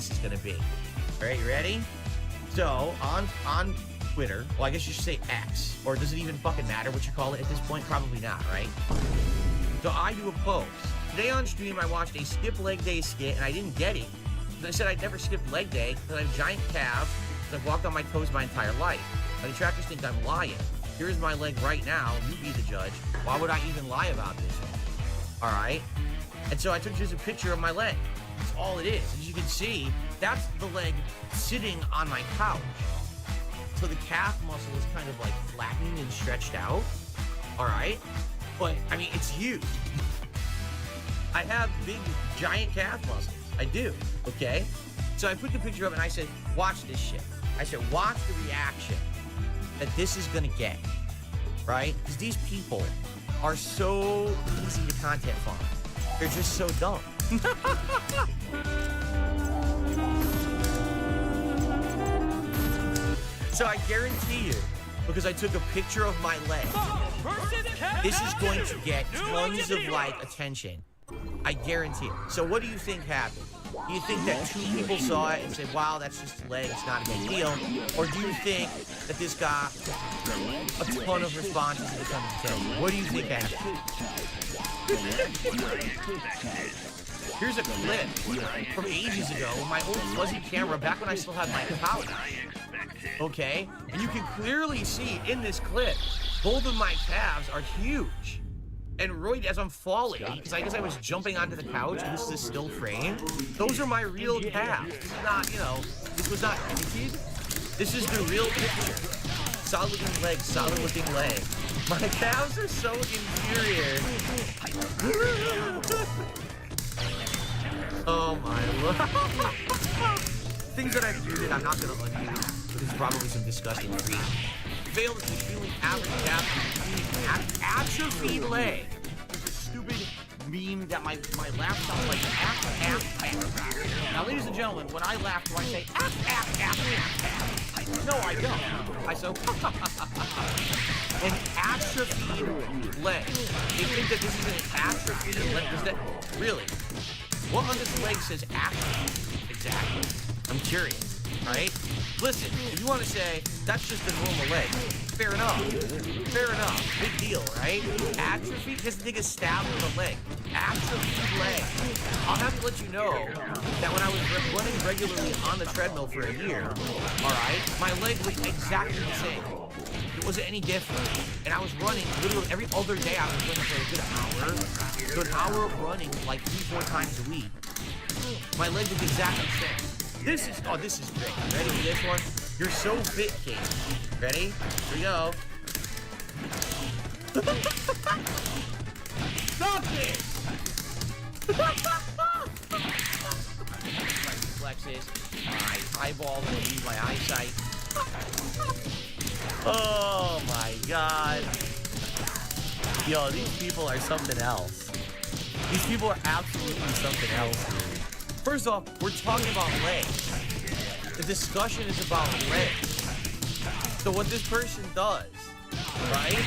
this is gonna be. All right, you ready? So on Twitter, well, I guess you should say X, or does it even fucking matter what you call it at this point? Probably not, right? So I do a post. Today on stream, I watched a skip leg day skit, and I didn't get it. I said I'd never skip leg day because I have giant calves, because I've walked on my toes my entire life. My detractors think I'm lying. Here's my leg right now. You be the judge. Why would I even lie about this? All right? And so I took just a picture of my leg. That's all it is. As you can see, that's the leg sitting on my couch. So the calf muscle is kind of like flattened and stretched out. All right? But, I mean, it's huge. I have big, giant calf muscles. I do, okay? So I put the picture up and I said, watch this shit. I said, watch the reaction that this is gonna get, right? Because these people are so easy to content farm. They're just so dumb. So I guarantee you, because I took a picture of my leg, this is going to get tons of like attention. I guarantee it. So what do you think happened? Do you think that 2 people saw it and said, wow, that's just a leg, it's not a big deal? Or do you think that this got a ton of responses and a ton of attention? What do you think happened? Here's a clip from ages ago with my old fuzzy camera back when I still had my couch. Okay? And you can clearly see in this clip, both of my calves are huge. And right as I'm falling, because I guess I was jumping onto the couch, and this is a still frame, those are my real calves. This is not, you know, this was not edited. This is the real picture. Solid looking leg, solid looking leg. My calves are so inferior. Oh my lord. Things that I've muted, I'm not gonna unmute. There's probably some disgusting treat. Failed to feeling average atrophied leg. It's a stupid meme that my laugh sounds like Now, ladies and gentlemen, when I laugh, do I say No, I don't. I say an atrophied leg. They think that this is an atrophied leg. Is that really? What on this leg says atrophy? Exactly. I'm curious, right? Listen, if you want to say, that's just a normal leg, fair enough. Fair enough. Big deal, right? Atrophy? This thing is stabbed with a leg. Atrophied leg. I'll have to let you know that when I was running regularly on the treadmill for a year, alright, my leg was exactly the same. It wasn't any different. And I was running literally every other day. I was running for a good hour. So an hour of running like 3-4 times a week. My leg was exactly the same. This is great. You ready for this one? You're so fit, King. Ready? Here we go. Stop this! My reflexes, my eyeballs, I lose my eyesight. Oh my god. Yo, these people are something else. These people are absolutely something else, dude. First off, we're talking about legs. The discussion is about legs. So what this person does, right,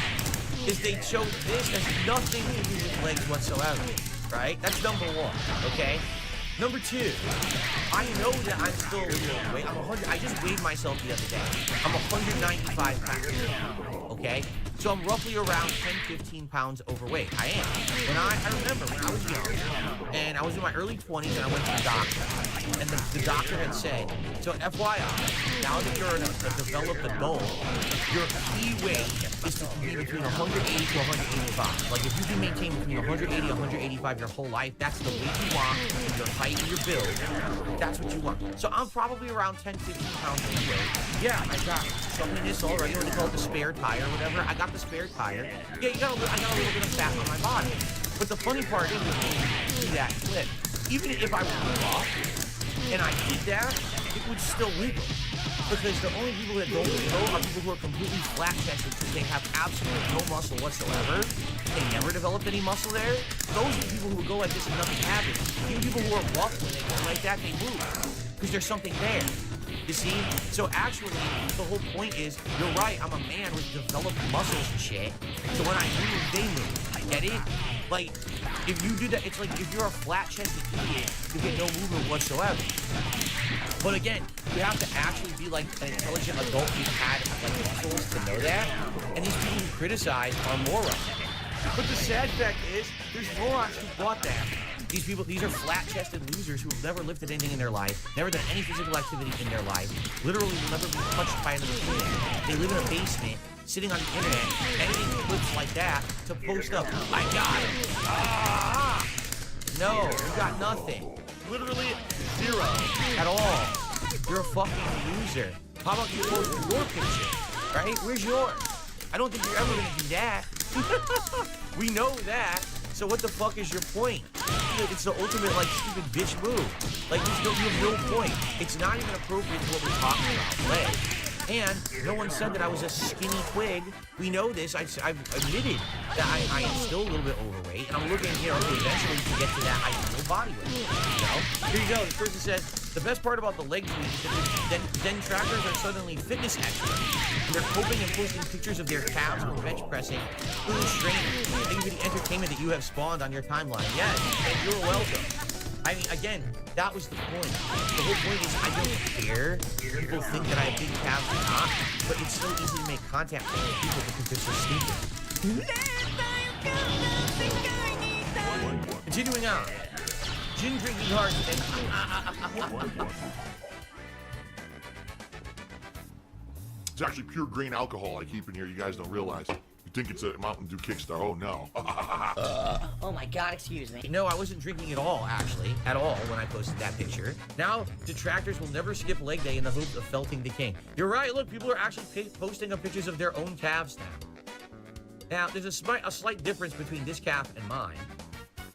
is they chose this as nothing to do with legs whatsoever, right? That's number one, okay? Number two, I know that I'm still a little weight. I just weighed myself the other day. I'm 195 pounds, okay? So I'm roughly around 10-15 pounds overweight. I am. I remember when I was young, and I was in my early 20s, and I went to the doctor. And the doctor had said, so FYI, now that you're a developed adult, your key weight is to be between 180 to 185. Like, if you can maintain between 180 and 185 your whole life, that's the weight you want, your height and your build. That's what you want. So I'm probably around 10-15 pounds overweight. Yeah, I got something this already, what they call it, the spare tire or whatever. I got the spare tire. Yeah, I got a little bit of fat on my body. But the funny part is, when you see that clip, even if I were off and I did that, it would still wiggle. Because the only people that don't wiggle are people who are completely flat-chested because they have absolutely no muscle whatsoever. They never developed any muscle there. Those are the people who go like this and nothing happens. Even people who are buff, when they go like that, they move. Because there's something there. You see? So actually, the whole point is, you're right, I'm a man with developed muscles and shit. So when I move, they move. Get it? Like, if you do that, it's like if you're a flat-chested idiot, you get no movement whatsoever. But again, you have to actually be like an intelligent adult who's had like muscles to know that. And these people who criticize are morons. But the sad fact is, there's morons who bought that. These people, these are flat-chested losers who have never lifted anything in their life, never done any physical activity in their life, literally will never be touched by another human. They live in a basement, sitting on the internet, editing clips like that to post up. I got it. Ah! No, you got nothing. Literally zero at all. You're a fucking loser. How about you post your picture, right? Where's yours? I don't think you're ever gonna do that. We know that. So what the fuck is your point? It's the ultimate, like, stupid bitch move. Like, you have no point. It's not even appropriate to what we're talking about. Play. And no one said that I was a skinny twig. We know this. I've admitted that I am still a little bit overweight. And I'm looking, you know, eventually to get to that ideal body weight. You know? Here you go. This person says, the best part about the leg tweet is that then trackers are suddenly fitness experts. And they're coping and posting pictures of their calves or bench pressing. Really strange. Thank you for the entertainment that you have spawned on your timeline. Yes, and you're welcome. I mean, again, that was the point. The whole point is I don't care if people think that I have big calves or not, but it's so easy to make contact with people because they're so stupid. Continuing on. Gin drinking heart and It's actually pure grain alcohol I keep in here. You guys don't realize. You think it's a Mountain Dew Kickstar. Oh, no. Oh my god, excuse me. No, I wasn't drinking at all, actually. At all, when I posted that picture. Now, detractors will never skip leg day in the hopes of felting the king. You're right, look, people are actually posting up pictures of their own calves now. Now, there's a slight difference between this calf and mine.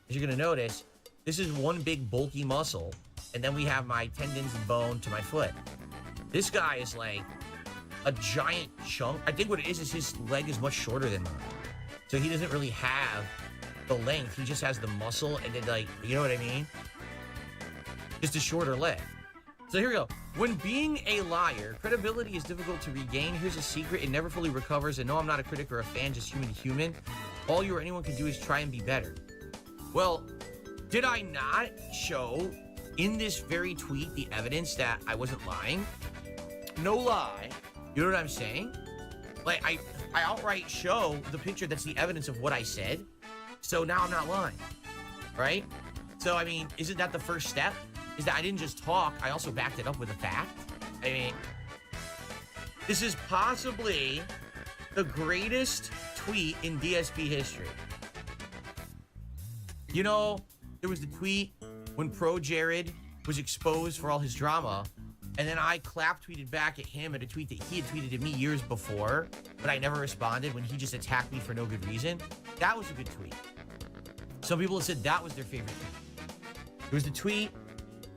As you're gonna notice, this is one big bulky muscle, and then we have my tendons and bone to my foot. This guy is like a giant chunk. I think what it is his leg is much shorter than mine. So he doesn't really have the length. He just has the muscle and then, like, you know what I mean? Just a shorter leg. So here we go. When being a liar, credibility is difficult to regain. Here's a secret. It never fully recovers. And no, I'm not a critic or a fan, just human to human. All you or anyone can do is try and be better. Well, did I not show in this very tweet the evidence that I wasn't lying? No lie. You know what I'm saying? Like, I outright show the picture that's the evidence of what I said. So now I'm not lying, right? So, I mean, isn't that the first step? Is that I didn't just talk, I also backed it up with a fact? I mean, this is possibly the greatest tweet in DSP history. You know, there was the tweet when Pro Jared was exposed for all his drama, and then I clap tweeted back at him at a tweet that he had tweeted at me years before, but I never responded when he just attacked me for no good reason. That was a good tweet. Some people have said that was their favorite tweet. It was the tweet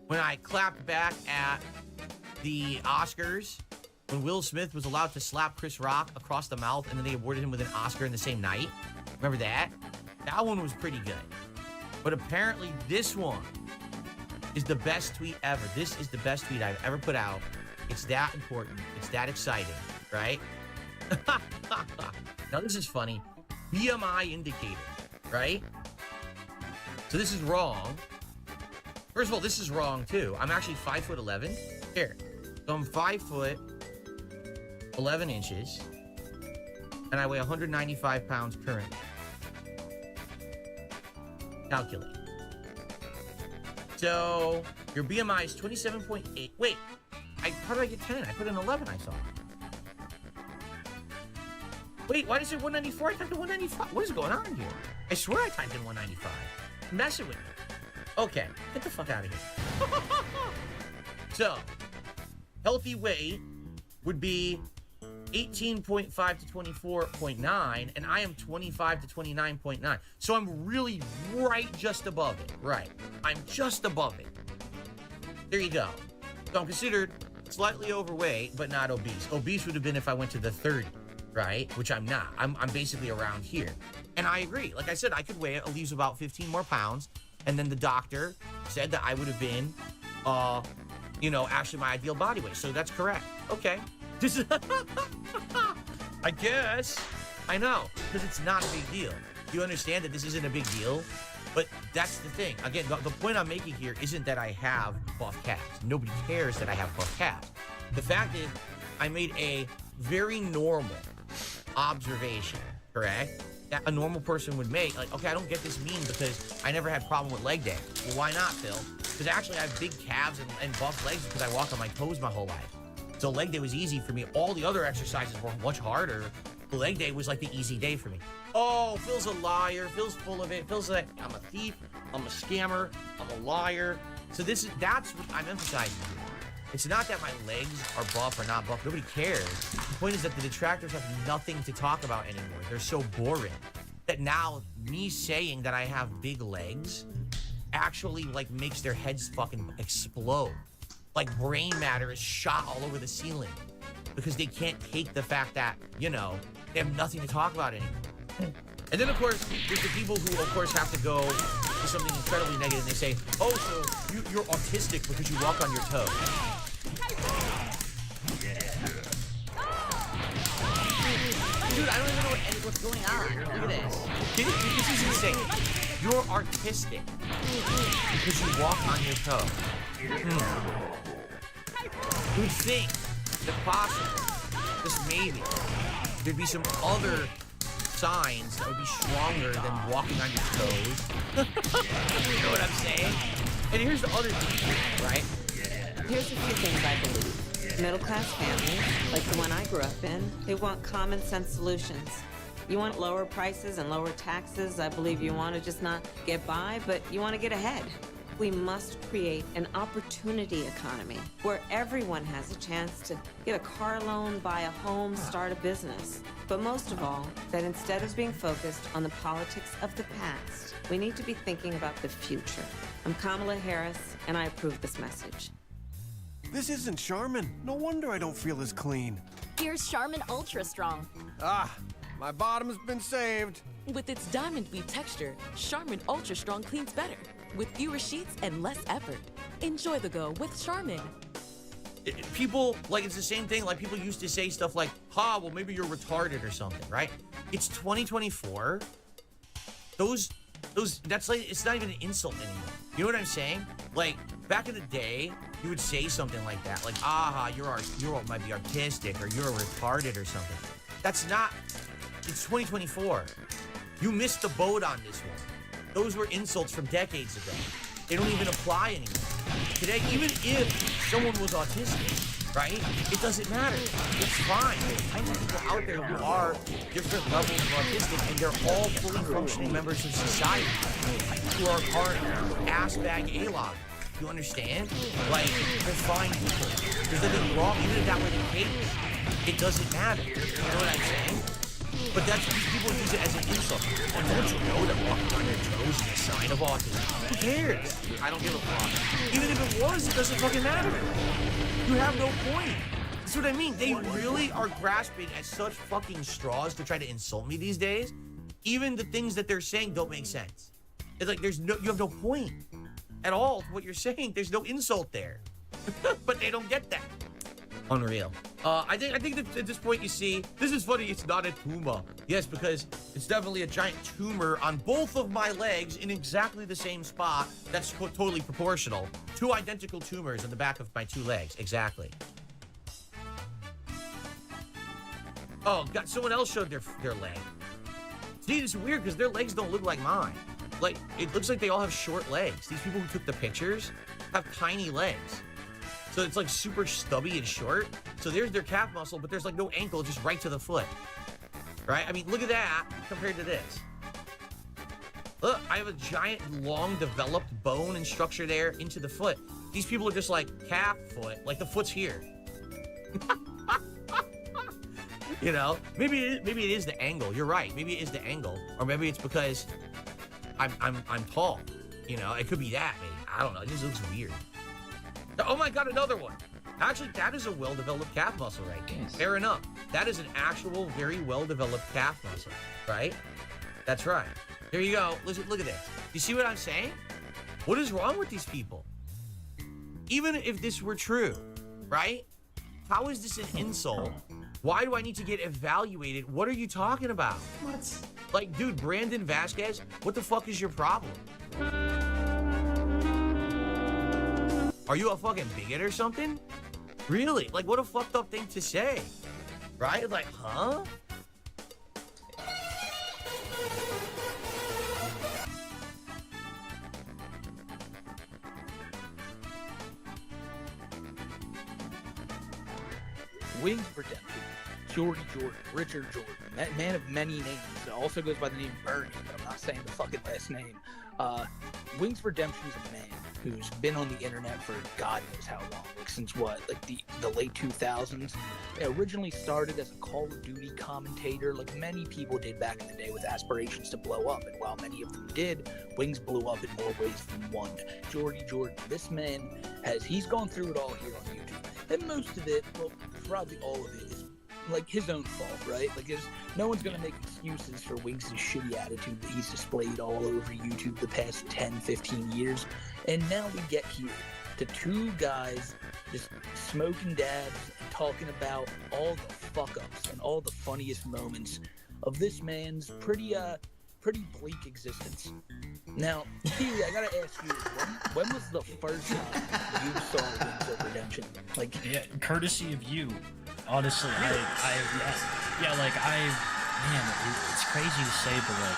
when I clapped back at the Oscars when Will Smith was allowed to slap Chris Rock across the mouth and then they awarded him with an Oscar in the same night. Remember that? That one was pretty good. But apparently this one is the best tweet ever. This is the best tweet I've ever put out. It's that important. It's that exciting, right? Now this is funny. BMI indicator, right? So this is wrong. First of all, this is wrong too. I'm actually 5'11". Here. So I'm 5'11" and I weigh 195 pounds currently. Calculate. So your BMI is 27.8. Wait, how did I get 10? I put in 11, I saw. Wait, why does it 194? I typed in 195. What is going on here? I swear I typed in 195. I'm messing with me. Okay, get the fuck out of here. So, healthy weight would be 18.5 to 24.9, and I am 25 to 29.9. So I'm really right just above it. Right. I'm just above it. There you go. So I'm considered slightly overweight, but not obese. Obese would have been if I went to the 30, right? Which I'm not. I'm basically around here. And I agree. Like I said, I could weigh at least about 15 more pounds. And then the doctor said that I would have been, you know, actually my ideal body weight. So that's correct. Okay. This is I guess. I know, because it's not a big deal. You understand that this isn't a big deal? But that's the thing. Again, the point I'm making here isn't that I have buff calves. Nobody cares that I have buff calves. The fact is, I made a very normal observation, correct? That a normal person would make. Like, okay, I don't get this meme because I never had problem with leg day. Well, why not, Phil? Because actually I have big calves and buff legs because I walk on my toes my whole life. So leg day was easy for me. All the other exercises were much harder. The leg day was like the easy day for me. Oh, Phil's a liar. Phil's full of it. Phil's like, I'm a thief. I'm a scammer. I'm a liar. So that's what I'm emphasizing here. It's not that my legs are buff or not buff. Nobody cares. The point is that the detractors have nothing to talk about anymore. They're so boring that now me saying that I have big legs actually like makes their heads fucking explode. Like brain matter is shot all over the ceiling because they can't take the fact that, you know, they have nothing to talk about anymore. And then, of course, there's the people who, of course, have to go to something incredibly negative and they say, oh, so you're autistic because you walk on your toes. Dude, I don't even know what's going on. Look at this. This is insane. You're artistic because you walk on your toes. You'd think that possibly, just maybe, there'd be some other signs that would be stronger than walking on your toes. You know what I'm saying? And here's the other thing, right? Here's a few things I believe. Middle-class families, like the one I grew up in, they want common sense solutions. You want lower prices and lower taxes. I believe you want to just not get by, but you want to get ahead. We must create an opportunity economy where everyone has a chance to get a car loan, buy a home, start a business. But most of all, that instead of being focused on the politics of the past, we need to be thinking about the future. I'm Kamala Harris, and I approve this message. This isn't Charmin. No wonder I don't feel as clean. Here's Charmin Ultra Strong. Ah, my bottom's been saved. With its diamond weave texture, Charmin Ultra Strong cleans better, with fewer sheets and less effort. Enjoy the go with Charmin. People, like, it's the same thing. Like, people used to say stuff like, ha, well, maybe you're retarded or something, right? It's 2024. That's like, it's not even an insult anymore. You know what I'm saying? Like, back in the day, you would say something like that. Like, aha, you might be artistic or you're retarded or something. That's not, it's 2024. You missed the boat on this one. Those were insults from decades ago. They don't even apply anymore. Today, even if someone was autistic, right? It doesn't matter. It's fine. I know people out there who are different levels of autistic, and they're all fully functioning members of society who are part ass bag A-log. You understand? Like, they're fine people. There's nothing wrong. Even if that were the case, it doesn't matter. You know what I'm saying? But that's people use it as an insult. Oh, don't you know that walking on your toes is a sign of autism? Who cares? I don't give a fuck. Even if it was, it doesn't fucking matter. You have no point. That's what I mean. They really are grasping at such fucking straws to try to insult me these days. Even the things that they're saying don't make sense. It's like you have no point at all to what you're saying. There's no insult there. But they don't get that. Unreal. I think that at this point, you see, this is funny. It's not a tumor. Yes, because it's definitely a giant tumor on both of my legs in exactly the same spot. That's totally proportional. Two identical tumors on the back of my two legs. Exactly. Oh, God, someone else showed their leg. See, it's weird because their legs don't look like mine. Like, it looks like they all have short legs. These people who took the pictures have tiny legs. So it's like super stubby and short. So there's their calf muscle, but there's like no ankle, just right to the foot. Right? I mean, look at that compared to this. Look, I have a giant, long developed bone and structure there into the foot. These people are just like calf foot, like the foot's here. You know, maybe it is the angle. You're right. Maybe it is the angle, or maybe it's because I'm tall. You know, it could be that. Maybe I don't know. It just looks weird. Oh my God, another one. Actually, that is a well-developed calf muscle right there. Yes. Fair enough. That is an actual, very well-developed calf muscle, right? That's right. There you go. Listen, look at this. You see what I'm saying? What is wrong with these people? even if this were true, right? How is this an insult? Why do I need to get evaluated? What are you talking about? What? Like, dude, Brandon Vasquez, what the fuck is your problem? Are you a fucking bigot or something? Really? Like, what a fucked up thing to say. Right? Like, huh? Wings Redemption. Jordy Jordan, Richard Jordan, that man of many names. It also goes by the name Bernie, but I'm not saying the fucking last name. Wings Redemption is a man who's been on the internet for God knows how long, like since what, like the late 2000s. It originally started as a Call of Duty commentator, like many people did back in the day, with aspirations to blow up. And while many of them did, Wings blew up in more ways than one. Jordy Jordan, this man he's gone through it all here on YouTube, and most of it, well, probably all of it, is like his own fault, right? Like, no one's gonna make excuses for Wings' shitty attitude that he's displayed all over YouTube the past 10, 15 years. And now we get here to two guys just smoking dabs and talking about all the fuck-ups and all the funniest moments of this man's pretty bleak existence. Now, Kiwi, I gotta ask you, when was the first time you saw Wings of Redemption? Like, yeah, courtesy of you. Honestly, man, it's crazy to say, but like,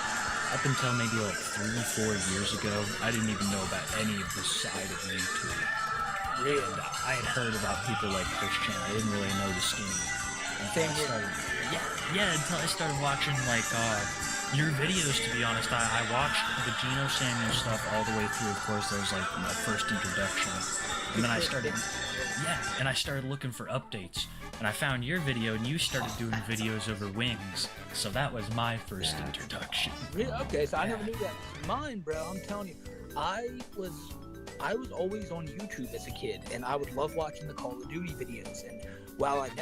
up until maybe like 3-4 years ago, I didn't even know about any of this side of YouTube. really? And I had heard about people like Christian. I didn't really know the scheme. Same here. Until I started watching like your videos. To be honest, I watched the Geno Samuel stuff all the way through. Of course, that was like my first introduction, and then I started looking for updates. And I found your video, and you started doing videos over Wings. So that was my first introduction. Really? Okay, so I never knew that. Mine, bro, I'm telling you, I was always on YouTube as a kid, and I would love watching the Call of Duty videos. And while I'd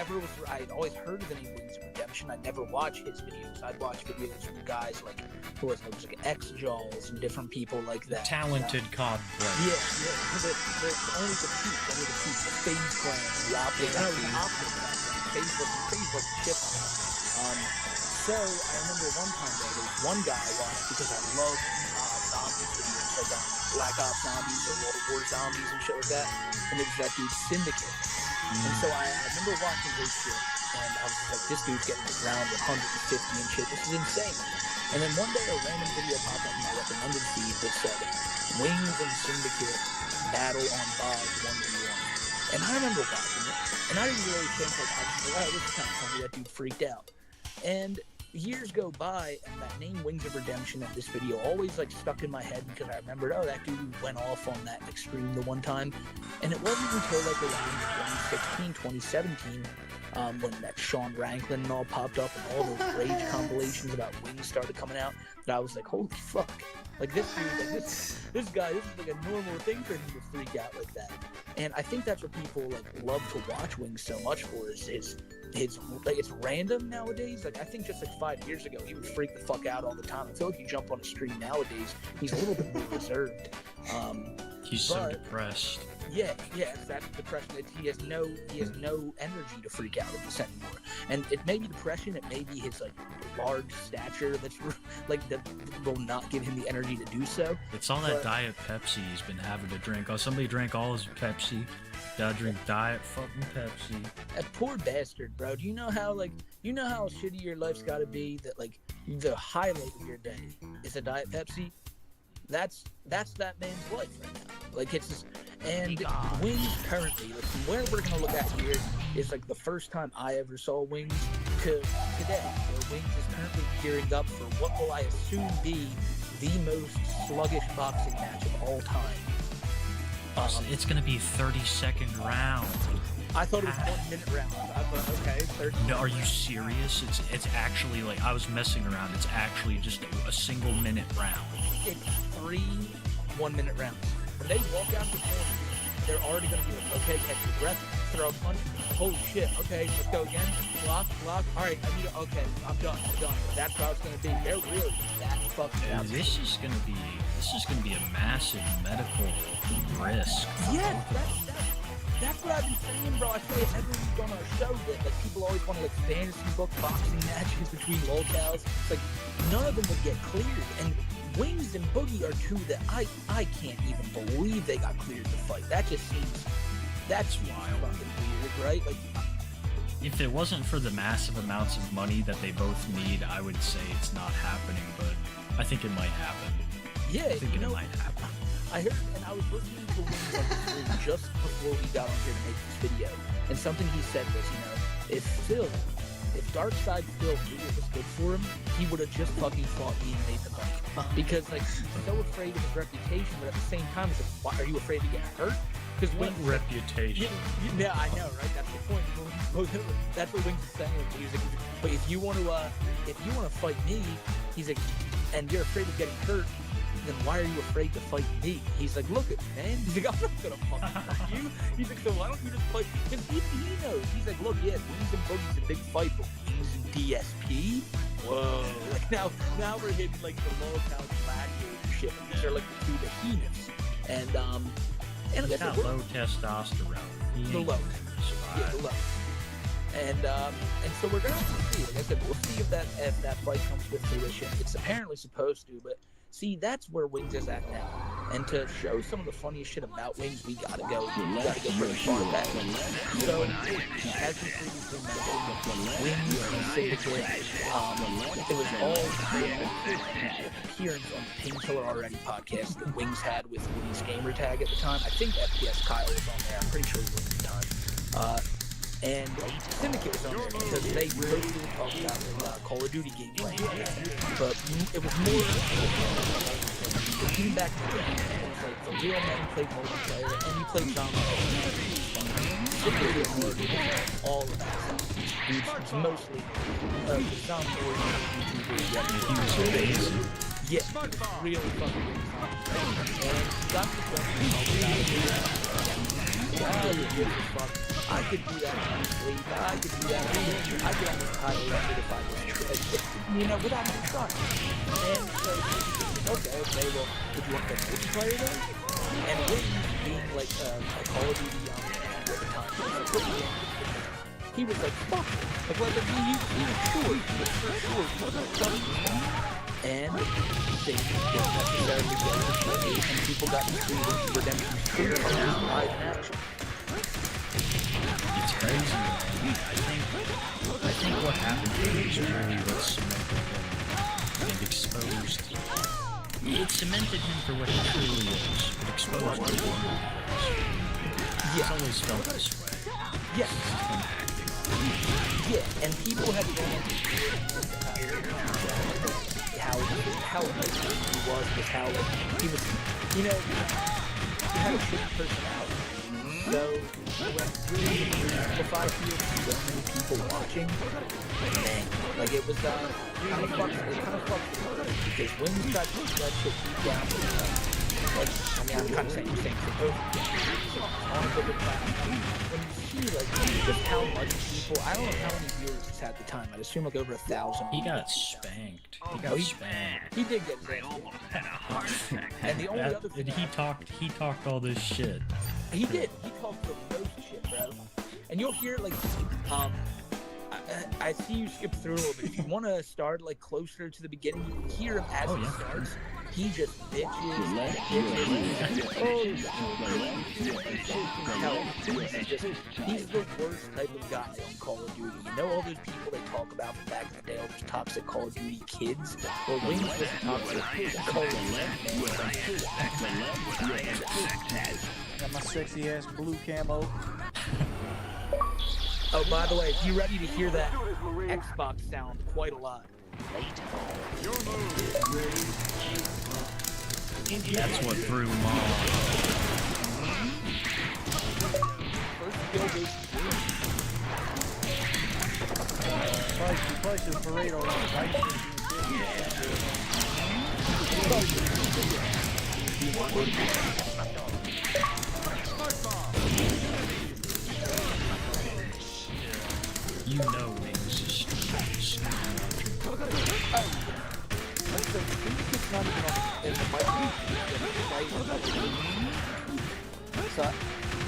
always heard of the name Wings of Redemption, I'd never watched his videos. I'd watch videos from guys like, who was like X-Jaws and different people like that. Talented COD players. Yeah, only the peak, the FaZe Clan, the Optic. I know the Optic, FaZe was shit on it. So I remember one time there was one guy I watched because I love zombies videos, like Black Ops Zombies or World War Zombies and shit like that. And it was that dude Syndicate. And so I remember watching his shit, and I was like, this dude's getting around 150 and shit. This is insane. And then one day a random video popped up in my recommended feed that said, Wings and Syndicate battle on Bob 1v1. And I remember watching it, and I didn't really think, like, I was like, oh, this is kind of funny, that dude freaked out. And years go by, and that name Wings of Redemption of this video always like stuck in my head because I remembered, oh, that dude went off on that stream the one time. And it wasn't until like around 2016, 2017, when that Sean Ranklin and all popped up and all those rage compilations about Wings started coming out, that I was like, holy fuck. Like, this dude, like this guy, this is like a normal thing for him to freak out like that. And I think that's what people like love to watch Wings so much for, is his like, it's random nowadays. Like, I think just like 5 years ago, he would freak the fuck out all the time. I feel like you jump on a stream nowadays, he's a little bit more reserved. He's so depressed. Yeah, that's depression. He has no energy to freak out at this anymore. And it may be depression, it may be his like large stature that's like that will not give him the energy to do so. It's all that Diet Pepsi he's been having to drink. Oh, somebody drank all his Pepsi. Gotta drink Diet fucking Pepsi. That poor bastard, bro. Do you know how shitty your life's gotta be, that like the highlight of your day is a Diet Pepsi? That's that man's life right now. Like, it's just, and Wings currently, like, from where we're gonna look at here, is like the first time I ever saw Wings to today, where Wings is currently gearing up for what will I assume be the most sluggish boxing match of all time. It's gonna be 30-second round. I thought it was 1 minute round. I thought, okay, 30. No, are you serious? It's actually, like, I was messing around. It's actually just a single minute round. It's 3 1-minute rounds. When they walk out the corner, they're already going to be like, okay, catch your breath, throw a punch, holy shit, okay, let's go again, block, all right, I need to, okay, I'm done. That's how it's going to be. They're really that fucking out. This is gonna be a massive medical risk. Yeah, that's what I've been saying, bro. I say it every week on our show that like people always want to like fantasy book boxing matches between locales. It's like none of them would get cleared, and Wings and Boogie are two that I can't even believe they got cleared to fight. That just seems wild, fucking weird, right? Like if it wasn't for the massive amounts of money that they both need, I would say it's not happening, but I think it might happen. Yeah, I think it might happen. I heard, and I was listening to Wings on the stream just before we got on here to make this video, and something he said was, if Darkseid Phil knew it was good for him, he would have just fucking fought me and made the money. Because like he's so afraid of his reputation, but at the same time, it's like, why are you afraid of getting hurt? Because What reputation? Yeah, I know, right? That's the point. That's what Wings is saying. He's like, but if you want to fight me, he's like, and you're afraid of getting hurt, then why are you afraid to fight me? He's like, look at me, man. He's like, I'm not gonna fucking fight you. He's like, so why don't you just fight? Because even he knows. He's like, look, yeah, Wings and Boogie's a big fight, but Wings and DSP? Whoa. Like now we're hitting like the low-town gladiator shit. These are like the two behemoths. And like I said, low testosterone. The low. Yeah, the low. And so we're gonna have to see. Like I said, we'll see if that fight comes to fruition. It's apparently supposed to, but see, that's where Wings is at now. And to show some of the funniest shit about Wings, we gotta go pretty far back. So, as we previously mentioned, Wings and Syndicate, it was all appearance on the Painkiller Already podcast that Wings had with Wings Gamertag at the time. I think FPS Kyle was on there. I'm pretty sure he was at the time. And Syndicate was on there because they really talked about the Call of Duty gameplay. But it was more the team back then. It was like the real men played multiplayer and you played zombies. Syndicate was all of that stuff. It's mostly the zombie-oriented YouTubers. Yeah, really fucking good. And got to I could do that on sleep. I could do that. I could almost tie it up if I was, without even trying. And so, okay, well, would you want the multiplayer then? And Wings being like a Call of Duty at the time, he was like, fuck it. Like, he was sure. And things didn't necessarily go this way, and people got into Redemption 2 live in action. It's crazy. I think what happened here is really what cemented him and exposed. It cemented him for what he truly is. It exposed him for what he is. He's always felt this way. Yes. Yeah, and people have how amazing he was with how he was, he had a shitty personality. So, if I feel so many people watching, man, like it was kind of fucked because Wings tried to put that shit deep down. Like, I mean, I'm kind of saying the same thing. When you see, like, just how much people, I don't know how many viewers it's had at the time. I'd assume like over 1,000. He got spanked. He did get spanked. And the only other thing he talked all this shit. He did. He talked the most shit, bro. And you'll hear like, I see you skip through a little bit. If you want to start like closer to the beginning, you can hear him as he starts. He just bitches. He's the worst type of guy on Call of Duty. You know all those people they talk about from back in the day, all those toxic Call of Duty kids? Well, Wings was toxic Call of Duty. Got my sexy ass blue camo. Oh, by the way, be ready to hear that Xbox sound quite a lot. That's what threw him off. First kill goes to Probably should parade all that. not even on the mic. So, you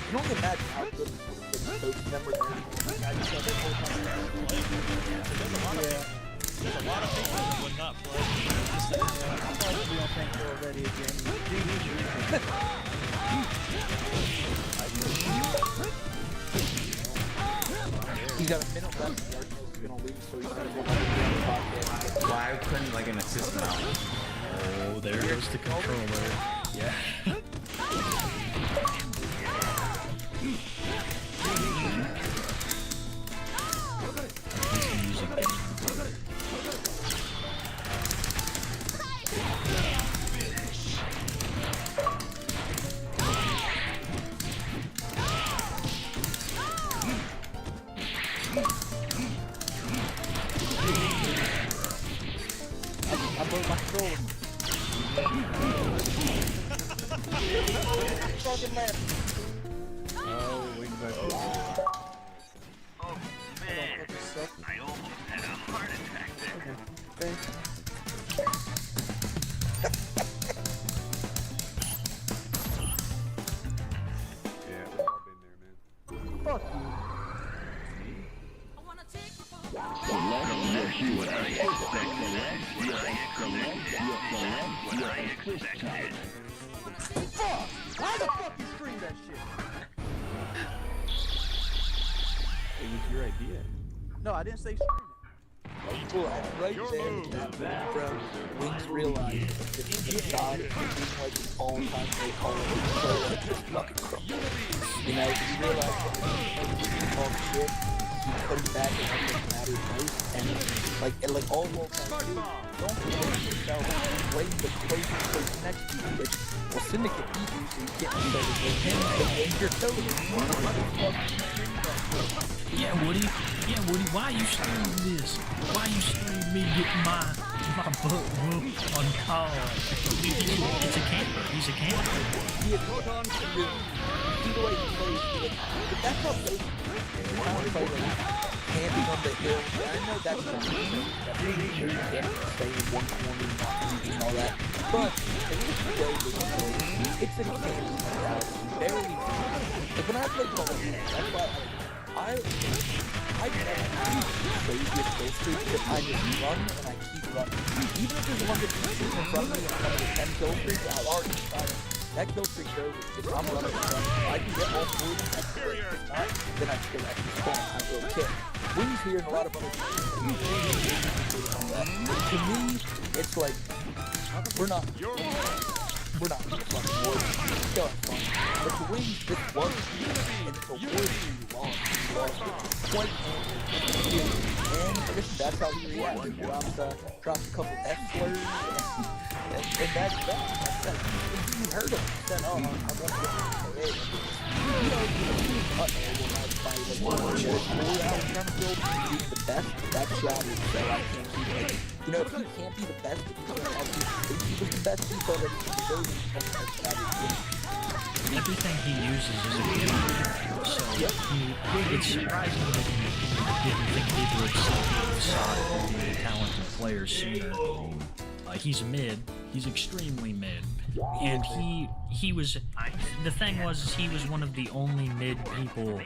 can only imagine how good it would have been coaching them with I just said that whole time. There's a lot of people who would not play. We don't think we're ready again. He's got a minute left. He's gonna lose, so he's gonna go back to the podcast. Why couldn't like an assist now? Oh, there goes the controller. Yeah. I broke my controller. Fucking man. Oh, wait back. Oh man, I almost had a heart attack there. Okay. Yeah, we've all been there, man. Fuck you. Fuck! Why the fuck you scream that shit? It was your idea. No, I didn't say scream it. Well, right there, bro, Wings realized that he died being like his all-time great call of duty player, like this fucking crook. You know, he realized that when he talk shit, he put it back in what matters most, and like all world do, don't blame yourself, blame the person next to you, which will Syndicate beat you, so you can't be better than him, but then you're totally Yeah, Woody. Yeah, Woody. Why you streaming this? Why you streaming me getting my butt whooped on call? It's a camper. He's a camper. He had put on the room. See the way he plays. But that's how they play like camping on the hill. I know that's not you can't stay in one corner, not moving and all that. But at least the way they play, it's a game mentality. Barely. Like when I play Call of Duty, that's why I never have craziest kill streak, but I just run and I keep running. Even if there's one that's shooting in front of me and I'm having a 10 kill streak, I've already decided that kill streak's over. If I'm running and running, if I can get all 4 of them at the time, then I still actually spawn and I will kill. Wings here and a lot of other people. To me, it's like, we're not fucking war. Still have fun. But to Wings, this was, and it's a war you lost. Quite angry. And I guess that's how he reacted. Dropped a couple F slurs, and that's that. You heard him. He said, oh, I want to get away. You know, he was cut when I was fighting. I was trying to build the best. That shot is so I can't keep it. You know, if he can't be the best, if he can't have if he was the best, he thought that he deserved it. Everything he uses is a gimmick, so it's surprising that he didn't think people would see the side of being a talented player sooner. He's mid, he's extremely mid, and he was, the thing was, he was one of the only mid people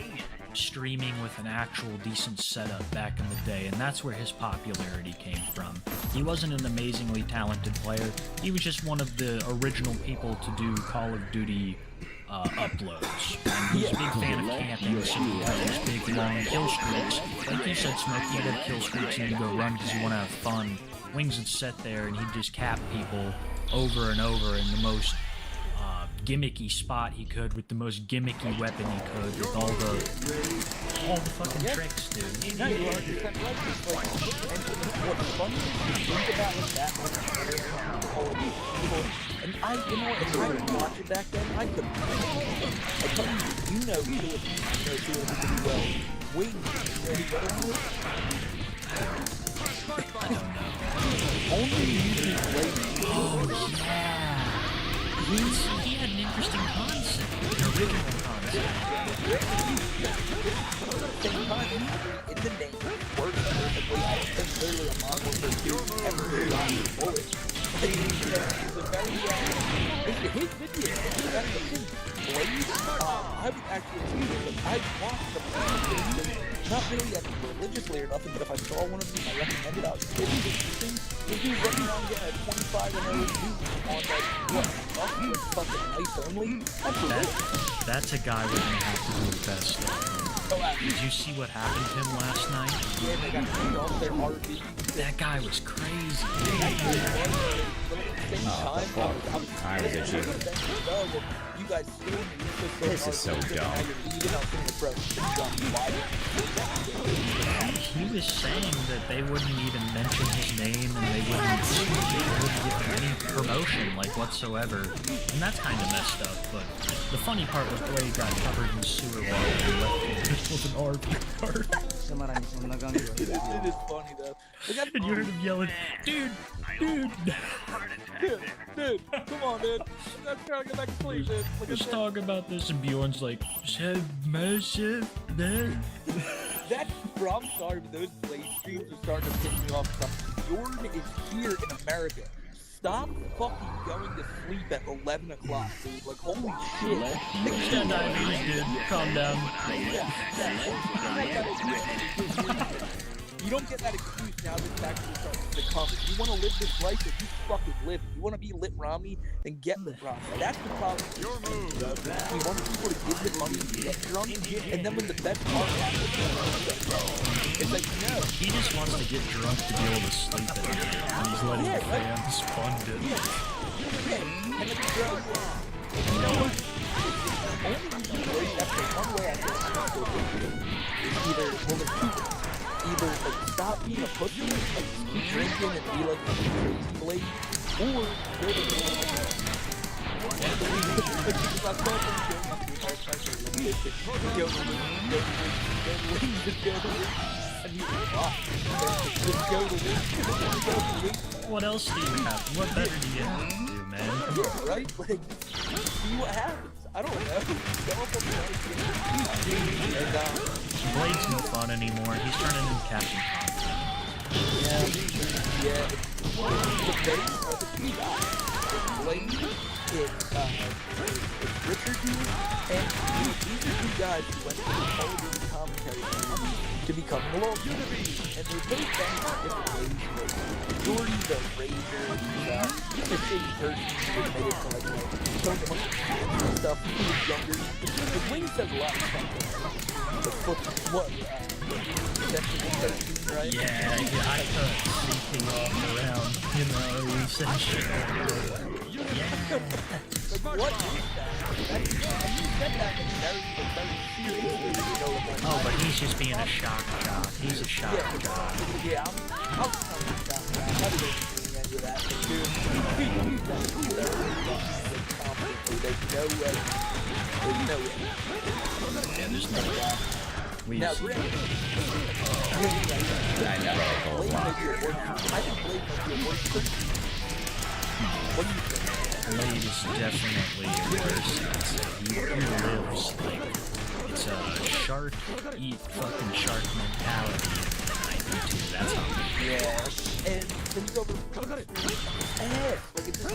streaming with an actual decent setup back in the day, and that's where his popularity came from. He wasn't an amazingly talented player, he was just one of the original people to do Call of Duty uploads. And he's a big fan of camping, so he plays big long kill streaks. Like you said, Smoke, you gotta kill streaks and you go run because you want to have fun. Wings would sit there and he'd just cap people over and over in the most gimmicky spot he could, with the most gimmicky weapon he could, with all the fucking tricks, dude. No, you're 100% right. And what's funny is you think about it that much, and I, you know, if I didn't watch it back then, I couldn't. I tell you, you know two of them pretty well. Wings, you know who the other one is? Only you can play. Oh, yeah. He had an interesting concept, an original concept. Same time, in the name, works perfectly. I don't think literally a model for two ever gotten bullets. It's a very, his video, Blade, I would actually agree with him. I watched the not really religiously or nothing, but if I saw one of them, I recommended I was pretty interesting. If you running around getting a 25 and 0 on like, fucking ice only, That's a guy we're gonna have to do the best. Did you see what happened to him last night? Yeah, they got beat off their RV. That guy was crazy. I was itchy. You guys This is so dumb. He was saying that they wouldn't even mention his name and they wouldn't give him any promotion, like, whatsoever. And that's kind of messed up, but the funny part was Blade got covered in sewer water and left with an RV cart. It is funny, though. And you heard him yelling, dude, come on, dude. I'm trying to get back to sleep, dude. Let's talk about this, and Bjorn's like, said massive there. That's, bro, I'm sorry, but those Blade streams are starting to piss me off. Bjorn is here in America. Stop fucking going to sleep at 11 o'clock, dude. Like, holy shit. Yeah, diabetes, dude. Calm down. You don't get that excuse now that it's actually starting to come. If you want to live this life, then you fucking live. If you want to be Lit Romney, then get Lit Romney. That's the problem. Your move. We want people to give them money and get drunk, and then when the best part happens, it's like, no. He just wants to get drunk to be able to sleep at night, and he's letting the fans fund it. And it's drunk. You know what? Only that's the one way I can either, well, there's two things. Either like stop being a pussy, like keep drinking and be like a crazy Blade, or go What else do you have? What better do you have to do, man? Yeah, right? Like, see what happens. I don't know. Blade's no fun anymore. He's turning into Captain Yeah. The base of the two guys. Blade, it's Richard here, and these are two guys who went to the television commentary to become the World Universe. And they're both banging in different ways. Jordy, the Rager, the shady person who made it to like, so much stuff. He was younger. The Wing says a lot of stuff. The foot, what? Right? Yeah, I cut sleeping off around, you know, he said shit. Like, what is that? And you said that in very seriously, you know, oh, but he's just being a shock jock. He's a shock jock. Yeah, I'll tell you shock jock. I didn't even end with that. There's no way. There's no way. Yeah, there's no way. Now, Greg, I never like a lot. I think Blade might be a worse person. What do you think? Blade is definitely worse. He lives like it's a shark eat fucking shark mentality in the 92. That's how he Yeah, and then you go over like it's just,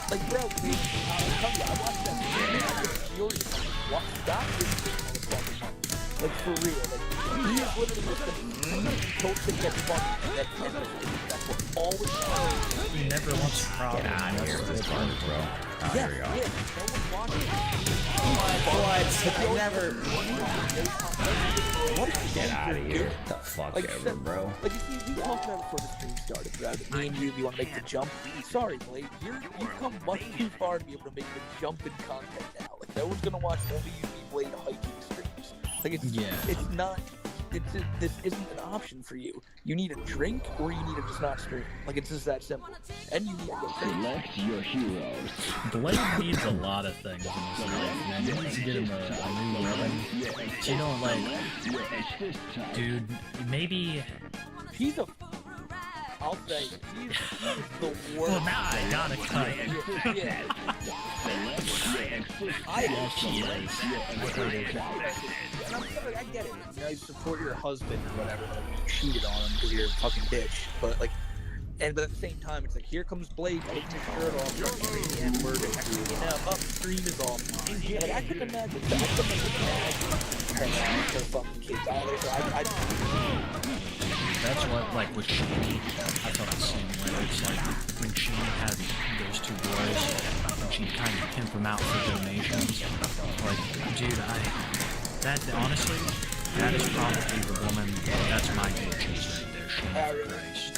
like bro, I'll tell you, I watched that furious. Stop this. Like for real, like he is literally just the told to get fucked. That's what always happens. He never wants a problem. Get out of here with this garbage, bro. Oh, here we go. Yeah, no one's watching. What? I never. Get out of here. What the fuck ever, bro. Like, you talked about it before the stream started, bro. That me and you want to make the jump. Sorry, Blade. You've come much too far to be able to make the jump in content now. Like, no one's gonna watch only you be Blade hiking streams. Like, it's not. This isn't an option for you. You need a drink, or you need to just not stream. Like, it's just that simple. And you need to go crazy. Select your heroes. Blade needs a lot of things in his life, man. He needs to get him a new weapon. So you don't like, dude, maybe... He's a... I'll say, he's the worst. Well, now I gotta cut it. Yeah. And I'm sorry, I get it. You know, you support your husband or whatever. Like, you cheated on him because you're a fucking bitch. But, like, but at the same time, it's like, here comes Blade taking his shirt off, screaming the N-word, and next thing you know, stream is off. Like, I couldn't imagine that. I couldn't imagine for fucking kids either, so That's what, like, with Sheeny, I felt the same way. It's like, when Sheeny had those two boys, and she'd kind of pimp them out for donations. Like, dude, honestly, that is probably the woman, that's my bitches right there, Sheeny Christ.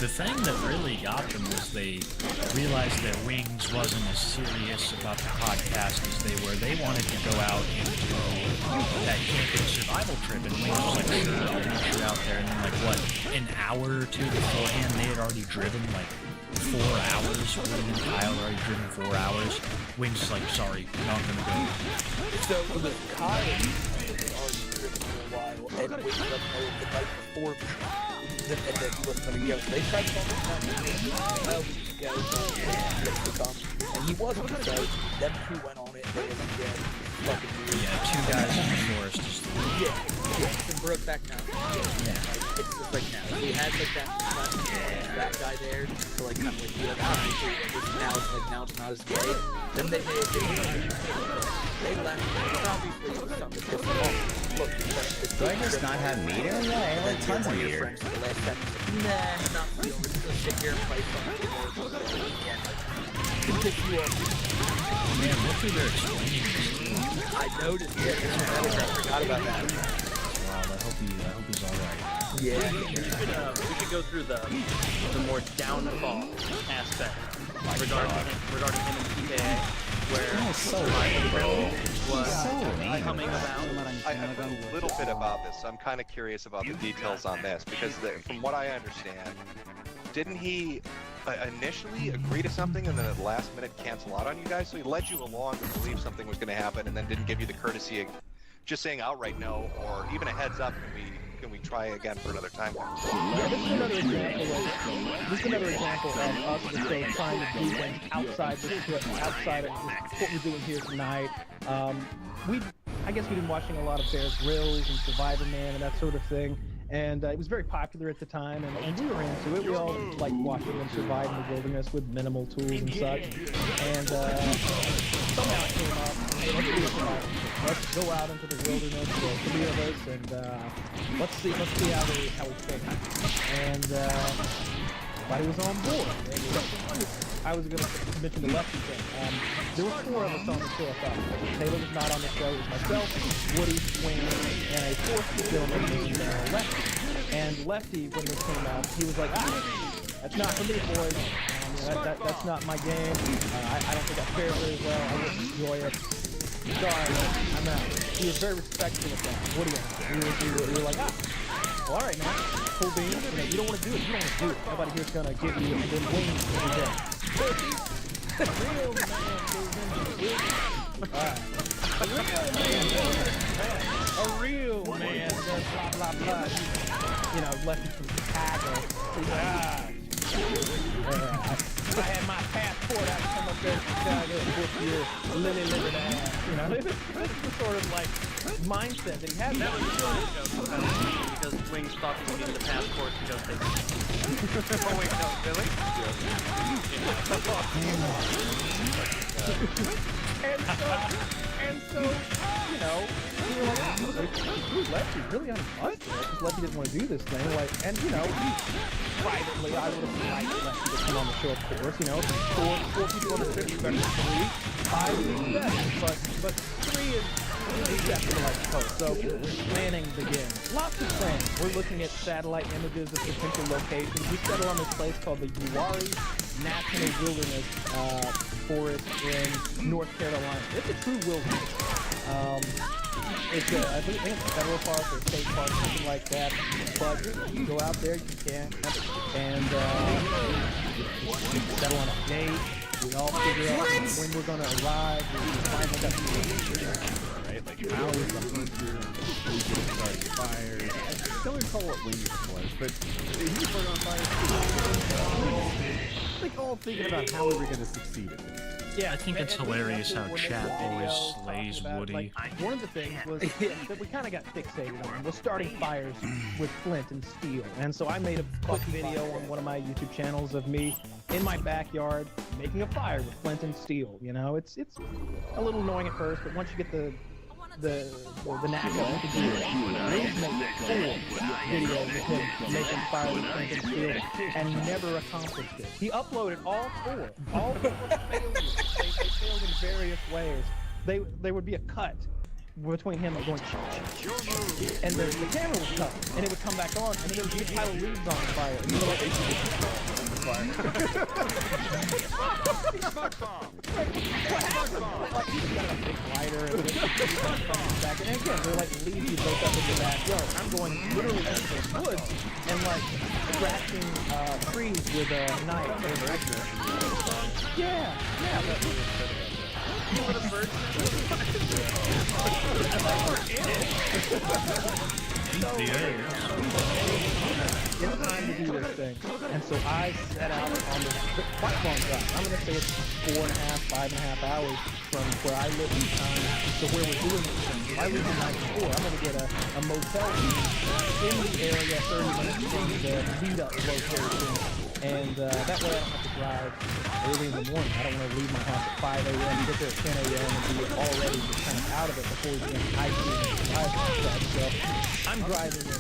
The thing that really got them was they realized that Wings wasn't as serious about the podcast as they were. They wanted to go out and do that camping survival trip, and Wings was like, sure, I'll meet you out there. And then, like, what, an hour or two beforehand, they had already driven, like, 4 hours. William and Kyle had already driven 4 hours. Wings is like, sorry, not gonna go. So, with Kyle, they had already driven for a while, and Wings let know the night before, and then he wasn't going to go. So they tried to call him down, we should go, to come. And he wasn't, so them two went on it, they were like, yeah, fucking weird. Yeah, 2 guys in the forest just... Yeah, it's in Brokeback Mountain. Yeah. Like, it's just like now. We had like that guy there, so like kind of like be like, now it's not as gay. Then they left. Obviously, it was something to piss them off. Look, do I just not have meter? Yeah, I have like tons of meter. Nah, not feeling it. Just sit here and play something. Man, look who they're explaining this to. I noticed it. I forgot about that. Wow, I hope he's alright. Yeah. We should go through the more downfall aspect regarding him and PKA, where survival was coming about. I have a little bit about this. I'm kind of curious about the details on this because from what I understand, didn't he initially agree to something and then at the last minute cancel out on you guys? So he led you along to believe something was going to happen and then didn't give you the courtesy of just saying outright no or even a heads up. Can we try again for another time? Yeah, this is another example of us just trying to do things outside of just what we're doing here tonight. I guess we've been watching a lot of Bear Grylls and Survivor Man and that sort of thing. And it was very popular at the time, and we were into it. We all liked watching them survive in the wilderness with minimal tools and such. And somehow it came up, hey, let's do a survival. Let's go out into the wilderness, the 3 of us, and let's see how we think. And everybody was on board. I was going to mention the Lefty thing. There were 4 of us on the show, I thought. Taylor was not on the show. It was myself, Woody, Wayne, and a 4th gentleman named Lefty. And Lefty, when this came out, he was like, that's not for me, boys. That's not my game. I don't think I fare very well. I wouldn't enjoy it. Sorry, I'm out. He was very respectful of that. Woody, we were like, well, all right, man. Cool beans. You don't want to do it. You don't want to do it. Nobody here's going to give you them wings every day. A real man goes into the alright. A real man does blah, blah, blah. You know, Lefty from Chicago. If I had my passport, I'd come up there to Chicago and book your lily-livered ass. You know, this is the sort of, like, mindset that he had. That was a funny joke, because Wings thought he needed a passport to go take it. Oh, wait, no, really? And so, you know, we were like, Lefty's really on his butt there, because Lefty didn't want to do this thing. Like, and, you know, privately, I would have liked Lefty to come on the show, of course. You know, 4 people on the trip, better than 3. 5 is better, but 3 is acceptable, I suppose. So, planning begins. Lots of planning. We're looking at satellite images of potential locations. We settled on this place called the Uwharrie National Wilderness Forest in North Carolina. It's a true wilderness. I think it's a federal park or a state park, something like that. But you go out there, you can, and settle on a date. We all figure out when we're going to arrive. We finally got right? Like how was the hunter who started fires? I don't recall what wings it was, but he was on fire. all thinking about how we were going to succeed at this. Yeah, I think it's hilarious how chat always slays Woody. Like, one of the things was that we kind of got fixated on was starting fires with flint and steel. And so I made a quick video on one of my YouTube channels of me in my backyard making a fire with flint and steel. You know, it's a little annoying at first, but once you get the knack of it, you can make 4 videos of him making fire with flint and steel and never accomplished it. He uploaded all 4. All 4 failed. They failed in various ways. They would be a cut between him and going, and the camera would cut, and it would come back on, and then there would be a pile of leaves on fire. And you know what they do? Fire. Like, he's got a big lighter, and back, and again, they're like leaves you built up in your backyard. I'm going literally into the woods and like scratching trees with a knife. Yeah. What a bird. It's time to do this thing. And so I set out on this quite long drive. I'm going to say it's 5.5 hours from where I live this time to where we're doing this thing. If I live in 94, I'm going to get a motel in the area 30 minutes from the meetup location. And that way I don't have to drive early in the morning. I don't want to leave my house at 5 a.m., get there at 10 a.m. and be already just kind of out of it before we begin hiking and surviving and stuff. So I'm driving in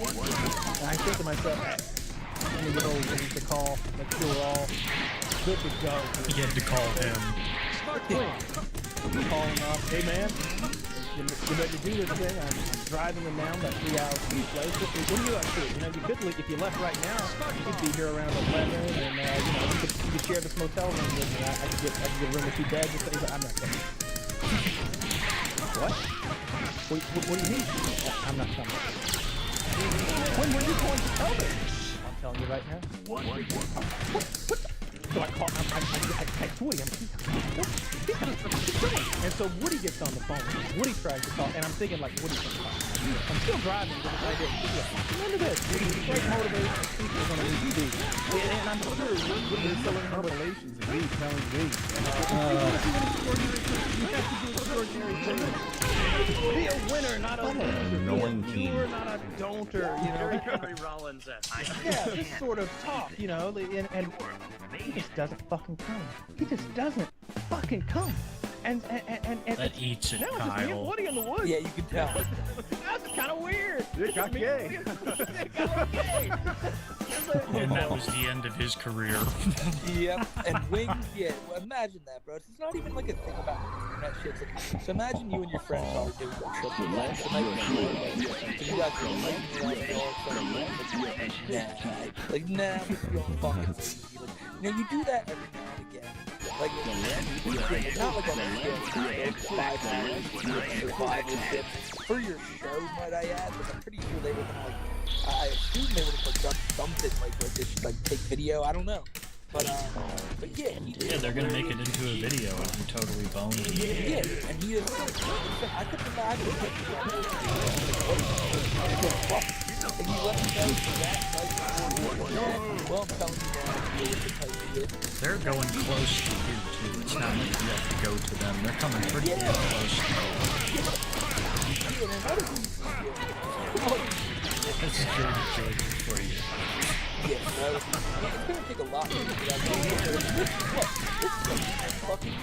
and I think to myself, let me get old, we need to call, make sure we're all good to go. You had to call him. Call him up, hey man, you ready to do this thing? I'm driving them down about 3 hours each way. What are you up to? You know, you could, if you left right now, you'd be here around 11, and you could share this motel room with me. I could get a room with 2 beds. And stuff. I'm not coming. What? What do you mean? I'm not coming. When were you going to tell me? I'm telling you right now. What? So I call, I text Woody. I'm like, and so Woody gets on the phone. Woody tries to call, and I'm thinking like, Woody's gonna call. I'm still driving with this idea. Remember this? Great motivation. People are gonna read these. And I'm sure Woody's still in her relations and me telling me. You have to do extraordinary things. Be a winner, not a loser. Be a doer, not a don'ter. You know. Henry Rollins at. Yeah, this sort of talk, you know, and he just doesn't fucking come. He just doesn't fucking come. And that eats it, now Kyle. It's just me and Woody in the woods. Yeah, you can tell. That's kind of weird. It got gay. And that was the end of his career. Yep. And wings, yeah. Well, imagine that, bro. It's not even like a thing about internet shit. It's like, so imagine you and your friends are doing a trip with life. So you guys are like, nah, I'm just going fucking crazy. Like, you know, you do that every now and again. Like, not like on a scale, 5 hours, survival tips for your show, might I add, but I'm pretty sure they were gonna, like, I assume they would have, like, done something, like this, like, take video, I don't know. But yeah, yeah, they're gonna make it into a video and he totally boned it. Yeah, and he is, I couldn't imagine and you let me know that night. Well, I'm telling you now, they're going close to you too. It's not like you have to go to them. They're coming pretty close to you. That's good for you. Yeah, bro. It's gonna take a lot to get out of this fucking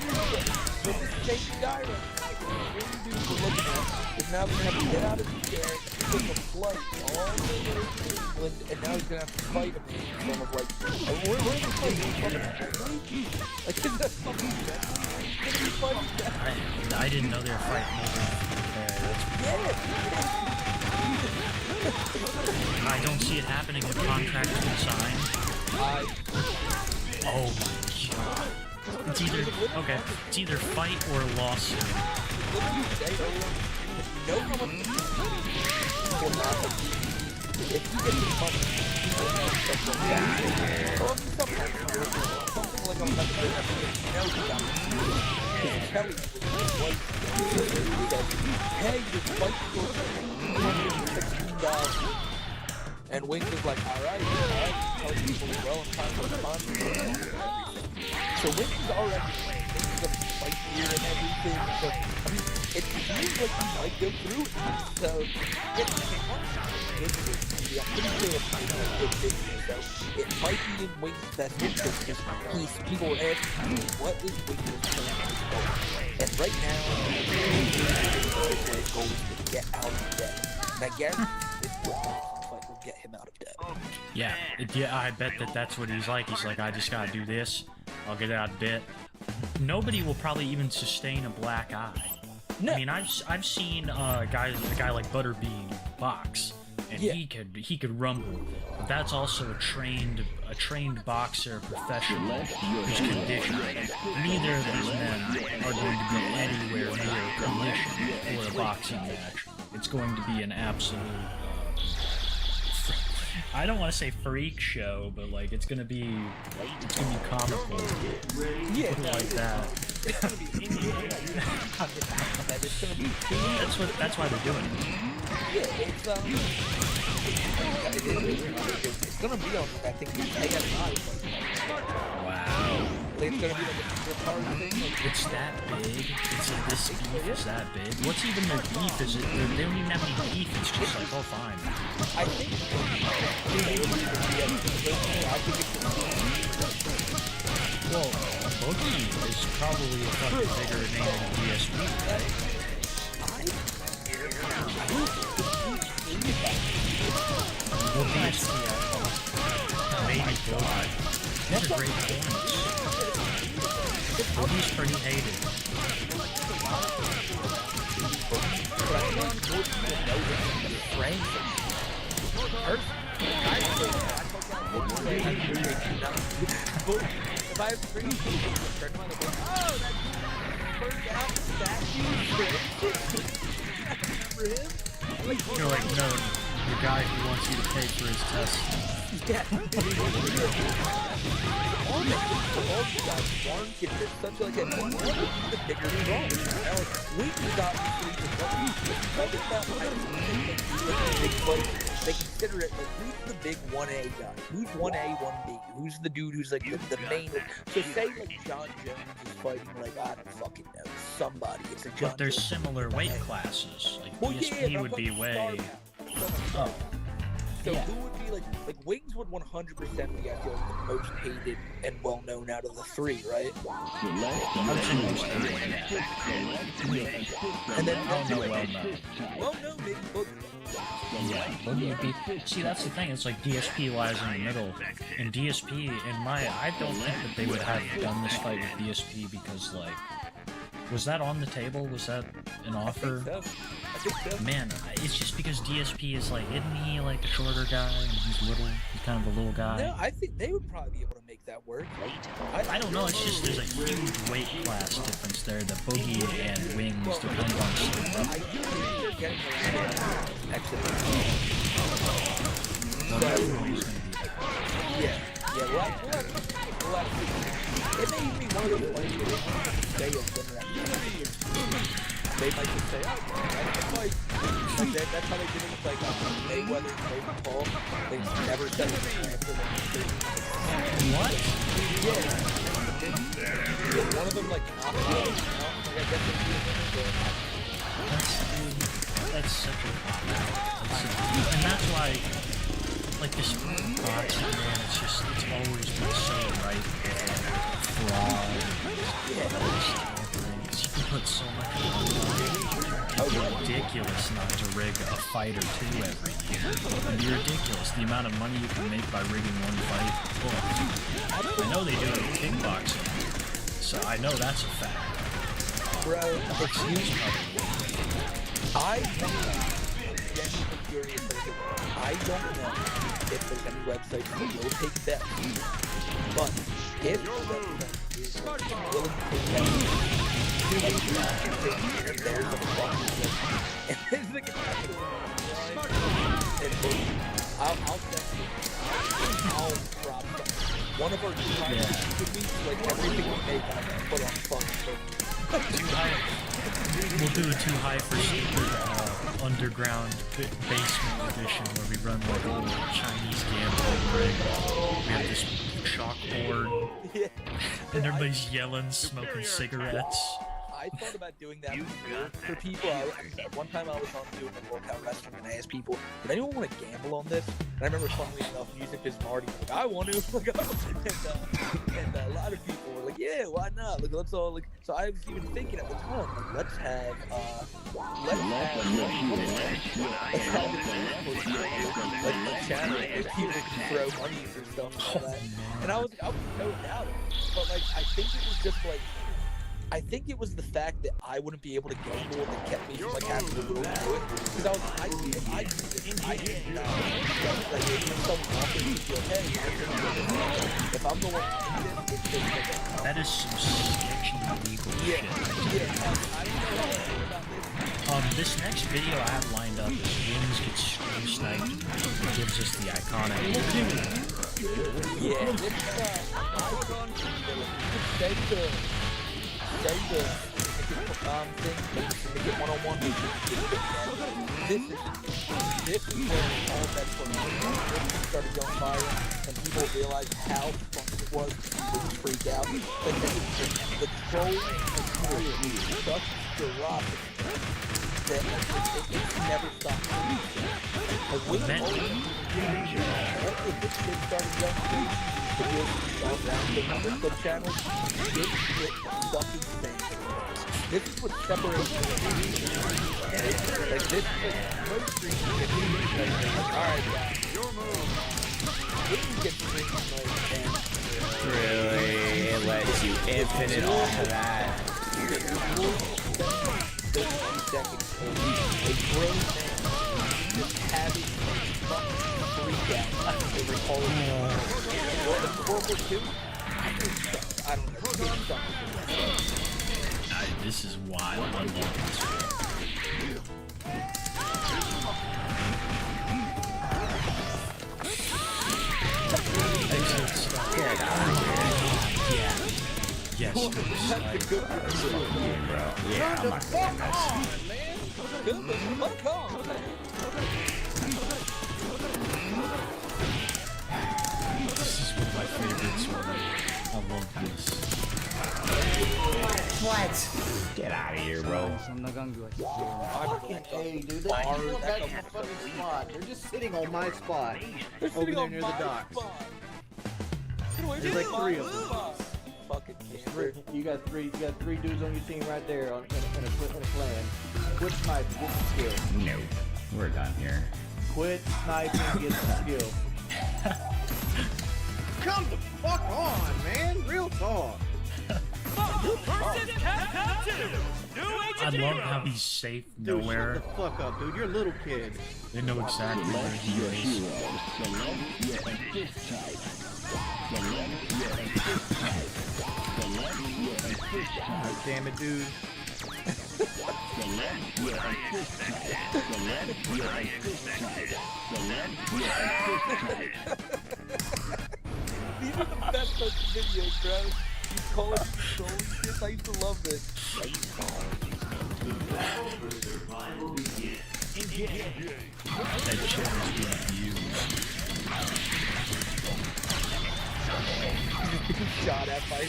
this is Chase Gyro. What you do for looking at is now gonna have to get out of the chair, take a flight all the way to England, and now he's gonna have to fight him in front of like, we're gonna fight in front of like, isn't that fucking I didn't know they were fighting over I don't see it happening if contracts been signed. Oh my god. It's either fight or lawsuit. And Wings was like, alright, tell people as well, I'm trying to respond to them. So Wings is already thinking of fight here and everything, so, I mean, it seems like he might go through it. So, it's good for Wings. I'm pretty sure it's a good business, so it might be in Wings' best interest, because people were asking, what is Wings' goal? And right now, his goal is to get out of debt. And I guarantee this fight will get him out of debt. Yeah, I bet that's what he's like. He's like, I just gotta do this, I'll get out of debt. Nobody will probably even sustain a black eye. No. I mean, I've seen a guy like Butterbean box, and he could rumble. But that's also a trained boxer, professional, who's conditioned. Neither of these men are going to be anywhere near condition for a boxing match. It's going to be an absolute. I don't want to say freak show, but like it's gonna be comical. Yeah, like that. That's why they're doing it. Yeah, it's gonna be on. I think Wow. Like, it's gonna be like a super power thing. It's that big. This beef is that big. What's even their beef? Is it? They don't even have any beef. It's just like, oh, fine. I think. Well, Boogie is probably a fucking bigger name than DSP, right? Well, DSP, maybe Boogie. These are great points. Boogie's pretty hated. If I have three people, start on the board. Oh, that's burned out statue. Remember him? You're like, no, the guy who wants you to pay for his test. Yeah. All the guys, Warren Kid, there's such like a the bigger role. We got they consider it like who's the big 1A guy? Who's 1A, 1B? Who's the dude who's like the main? So say like John Jones is fighting like I don't fucking know somebody. It's a John. But there's similar weight classes. Like DSP would be way. Oh. So who would be like Wings would 100% be I feel like the most hated and well known out of the three, right? And then well known maybe Boogie. Yeah, Boogie would be. See, that's the thing. It's like DSP lies in the middle, and DSP, I don't think that they would have done this fight with DSP because like. Was that on the table? Was that an offer? I think so. Man, it's just because DSP is like, isn't he like a shorter guy and he's little? He's kind of a little guy. No, I think they would probably be able to make that work. I don't know. It's just there's a huge weight class difference there. The Boogie and Wings depend on. I do think they're getting yeah. We'll have it may even be one of those ones where they might just say, oh, that's how they did it with like Mayweather and Logan Paul. They never said anything after them. What? Yeah. One of them like knocked out. Like, I guess that's such a and that's why like this boxing, man, it's always been so right. Fraud, you can put so much money. It's ridiculous not to rig a fight or two every year. It'd be ridiculous. The amount of money you can make by rigging one fight. Oh, I know they do it in kickboxing, so I know that's a fact. Bro, excuse me. I don't know if there's any websites that will take bets, but if the website is willing to take bets, and there's a fucking bet, and there's like a I'll bet you, I'll drop something. One of our clients could be like everything we make, I put on fucking. We'll do a too high for secret underground basement edition where we run like a little Chinese gambling ring. We have this chalkboard, and everybody's yelling, smoking cigarettes. I thought about doing that for people. One time I was on doing a workout wrestling and I asked people, would anyone want to gamble on this? And I remember, funnily enough, music is Marty like, I want to. Like, and a lot of people were like, yeah, why not? Like, let's all like. So I was even thinking at the time, like, let's have the channel where people can throw money and stuff like that. And I was no doubt it, but like I think it was just like. I think it was the fact that I wouldn't be able to gamble that kept me from like having the will to do it. Because I did like if someone offered me to like, hey, if I'm the one that is some sketchy legal shit. I don't know about this. This next video I have lined up is Wings gets stream sniped. It gives us the iconic. Yeah, this I was on thing, get one-on-one. This is where all bets were made. Started going viral, and people realized how fun it was. People freak out. Like the trolls and such ferocity that it's never stopped. Like we if this shit started going crazy, the clip channels, this shit fucking thing. This is what separates the like this is most streams alright guys, your move. We can get the ring Really? It lets you infinite off of that. 30 seconds a grown man just having fucking freak out over calling World War II? I don't know. This is wild. I love this. Get out of here. Yes, bro. Yeah, I'm not doing this. This is one of my favorites. I love this. What? Get out of here, bro. Hey, dude, they keep going back to my fucking spot. They're just sitting on my spot. Over there near the docks. There's like 3 of them. You got three dudes on your team right there in a clan. Quit sniping, get some skill. No, we're done here. Quit sniping, get some skill. Come the fuck on, man. Real talk. I love how he's safe nowhere. Dude, shut the fuck up, dude. You're a little kid. They know exactly where he is. God damn it, dude. These are the best fucking videos, bro. You call it trolling shit. I used to love this. That shit is being used. Shot at by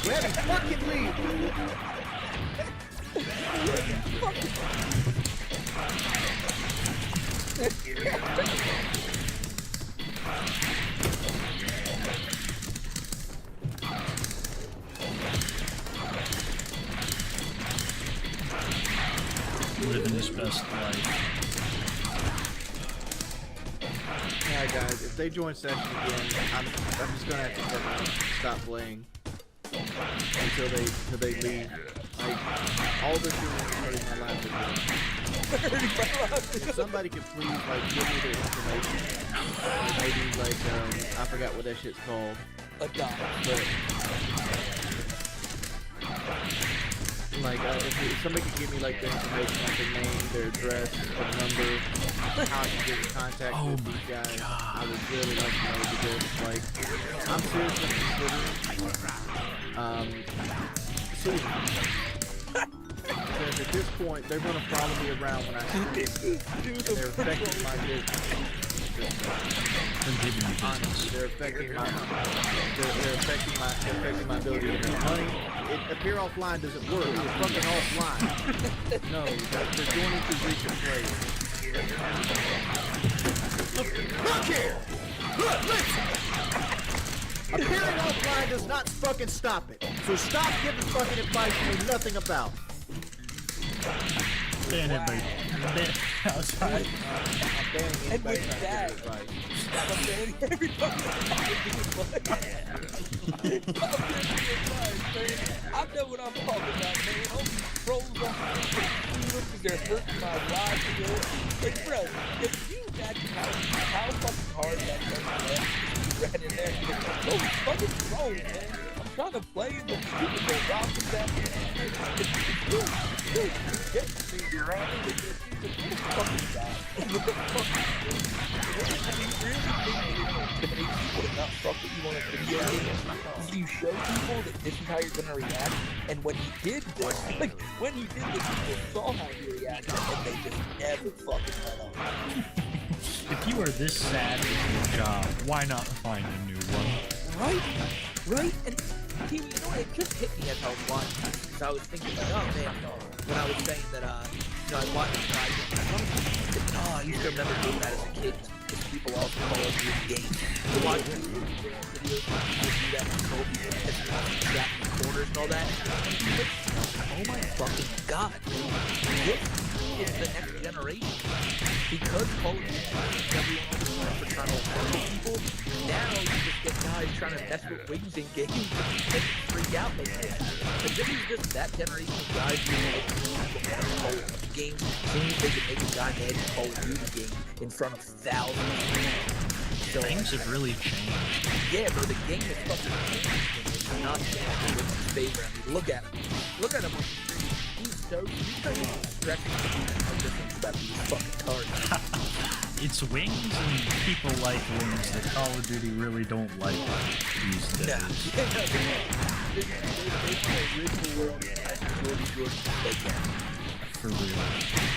Let him fucking leave, dude. Living his best life. Alright guys, if they join session again, I'm just gonna have to stop playing until they leave. Like all they're doing is hurting my life again. If somebody could please like give me their information, or maybe like I forgot what that shit's called. A dot. But like if somebody could give me like their information, like their name, their address, their number, how I can get in contact with these guys, I would really like to know because like I'm seriously considering suing. Because at this point, they're going to follow me around when I stream, and they're affecting my business. Honestly, they're affecting my ability to make money. Appear offline doesn't work. I'm fucking offline. No, they're joining through recent plays. Look here! Look, listen! Appearing offline does not fucking stop it. So stop giving fucking advice you know nothing about. Ban everybody. Outside. I'm banning anybody trying to give advice. I'm banning everybody. I know what I'm talking about, man. All these trolls on Facebook, they're hurting my livelihood. Like, bro, if you imagine how fucking hard that person is, ran in there and oh, fucking trolls, man. I'm trying to play the stupid little rock with that. Get me around with this fucking guy. You really think people enough fuck what you want to video games? You show people that this is how you're gonna react, and when he did this, like when he did this, people saw how he reacted, and they just never fucking let up. If you are this sad with your job, why not find a new one? Right? And you know what? It just hit me as I was watching this, because I was thinking, like, oh man, when I was saying that, you know, I watched this guy, I used to remember doing that as a kid, because people also call it the game. To watch videos where people do that with Kobe and trap in the corners and all that. And you're like, oh my fucking god, this is the next generation. Because Call of Duty, everyone on the corner for trying to harm people, now you just get guys trying to mess with wings in games and make them freak out. And this is just that generation of guys who like Call of Duty games. Seeing if they could make a guy mad at Call of Duty game in front of thousands of people. So, things have really changed. Yeah, bro, the game is fucking changed. It's not changing with his favor. I mean, look at him. Look at him. He's so stretching about these fucking cards. It's wings and people like wings that Call of Duty really don't like these days. For real.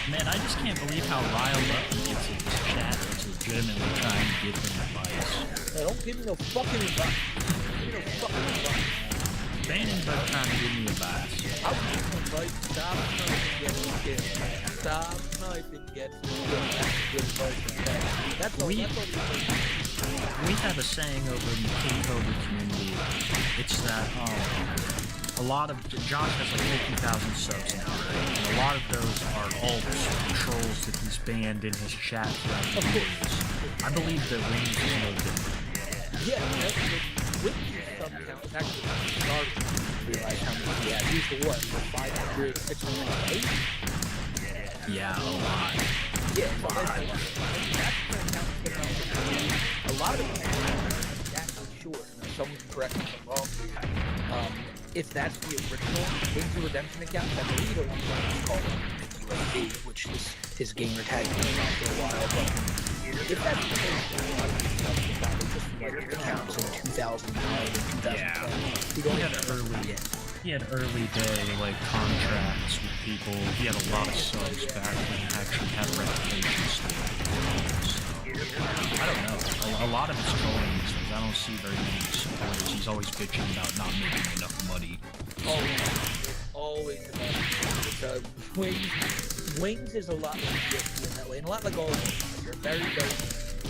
Man, I just can't believe how riled up he gets in his chat that's legitimately trying to give him advice. Hey, don't give me no fucking advice. Give me no fucking advice. Ban anybody trying to give me advice. I'll give you advice. Stop sniping, get some kills. Stop sniping, get some kills. That's good advice. That's all. We have a saying over in the Takeover community. It's that, a lot of Josh has like 50,000 subs now, right? And a lot of those are alts and trolls that he's banned in his chat throughout the years. I believe that Wings is no different. Yeah, with his sub count, it's actually starting to realize how many he has. He's the what? 500, 608? Yeah, a lot. Yeah, that's the count a lot of them are actually short. Someone can correct me if I'm wrong. If that's the original Wings of Redemption account, I believe the one is called USD, which is his gamer tag been around for a while. But if that's the case, a lot of these stuff is probably just like accounts in 2009 and 2010. He had early day like contracts with people. He had a lot of subs back when he actually had a reputation still. I don't know. A lot of his trolling these days, I don't see very many supporters. He's always bitching about not making enough money. Always about because Wings is a lot like UFC in that way, and a lot like all of them. You're very, very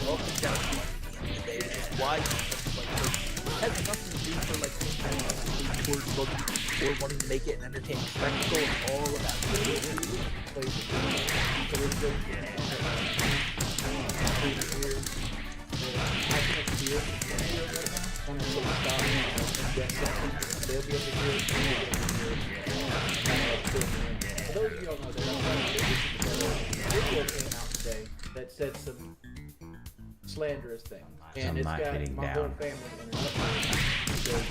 up and down at the end of the day, which is why it has nothing to do for like towards booking or wanting to make it an entertaining spectacle. It's all about they'll be able to hear it. For those of you who don't know, said some slanderous things, and I'm it's not got getting my down. whole family interrupted because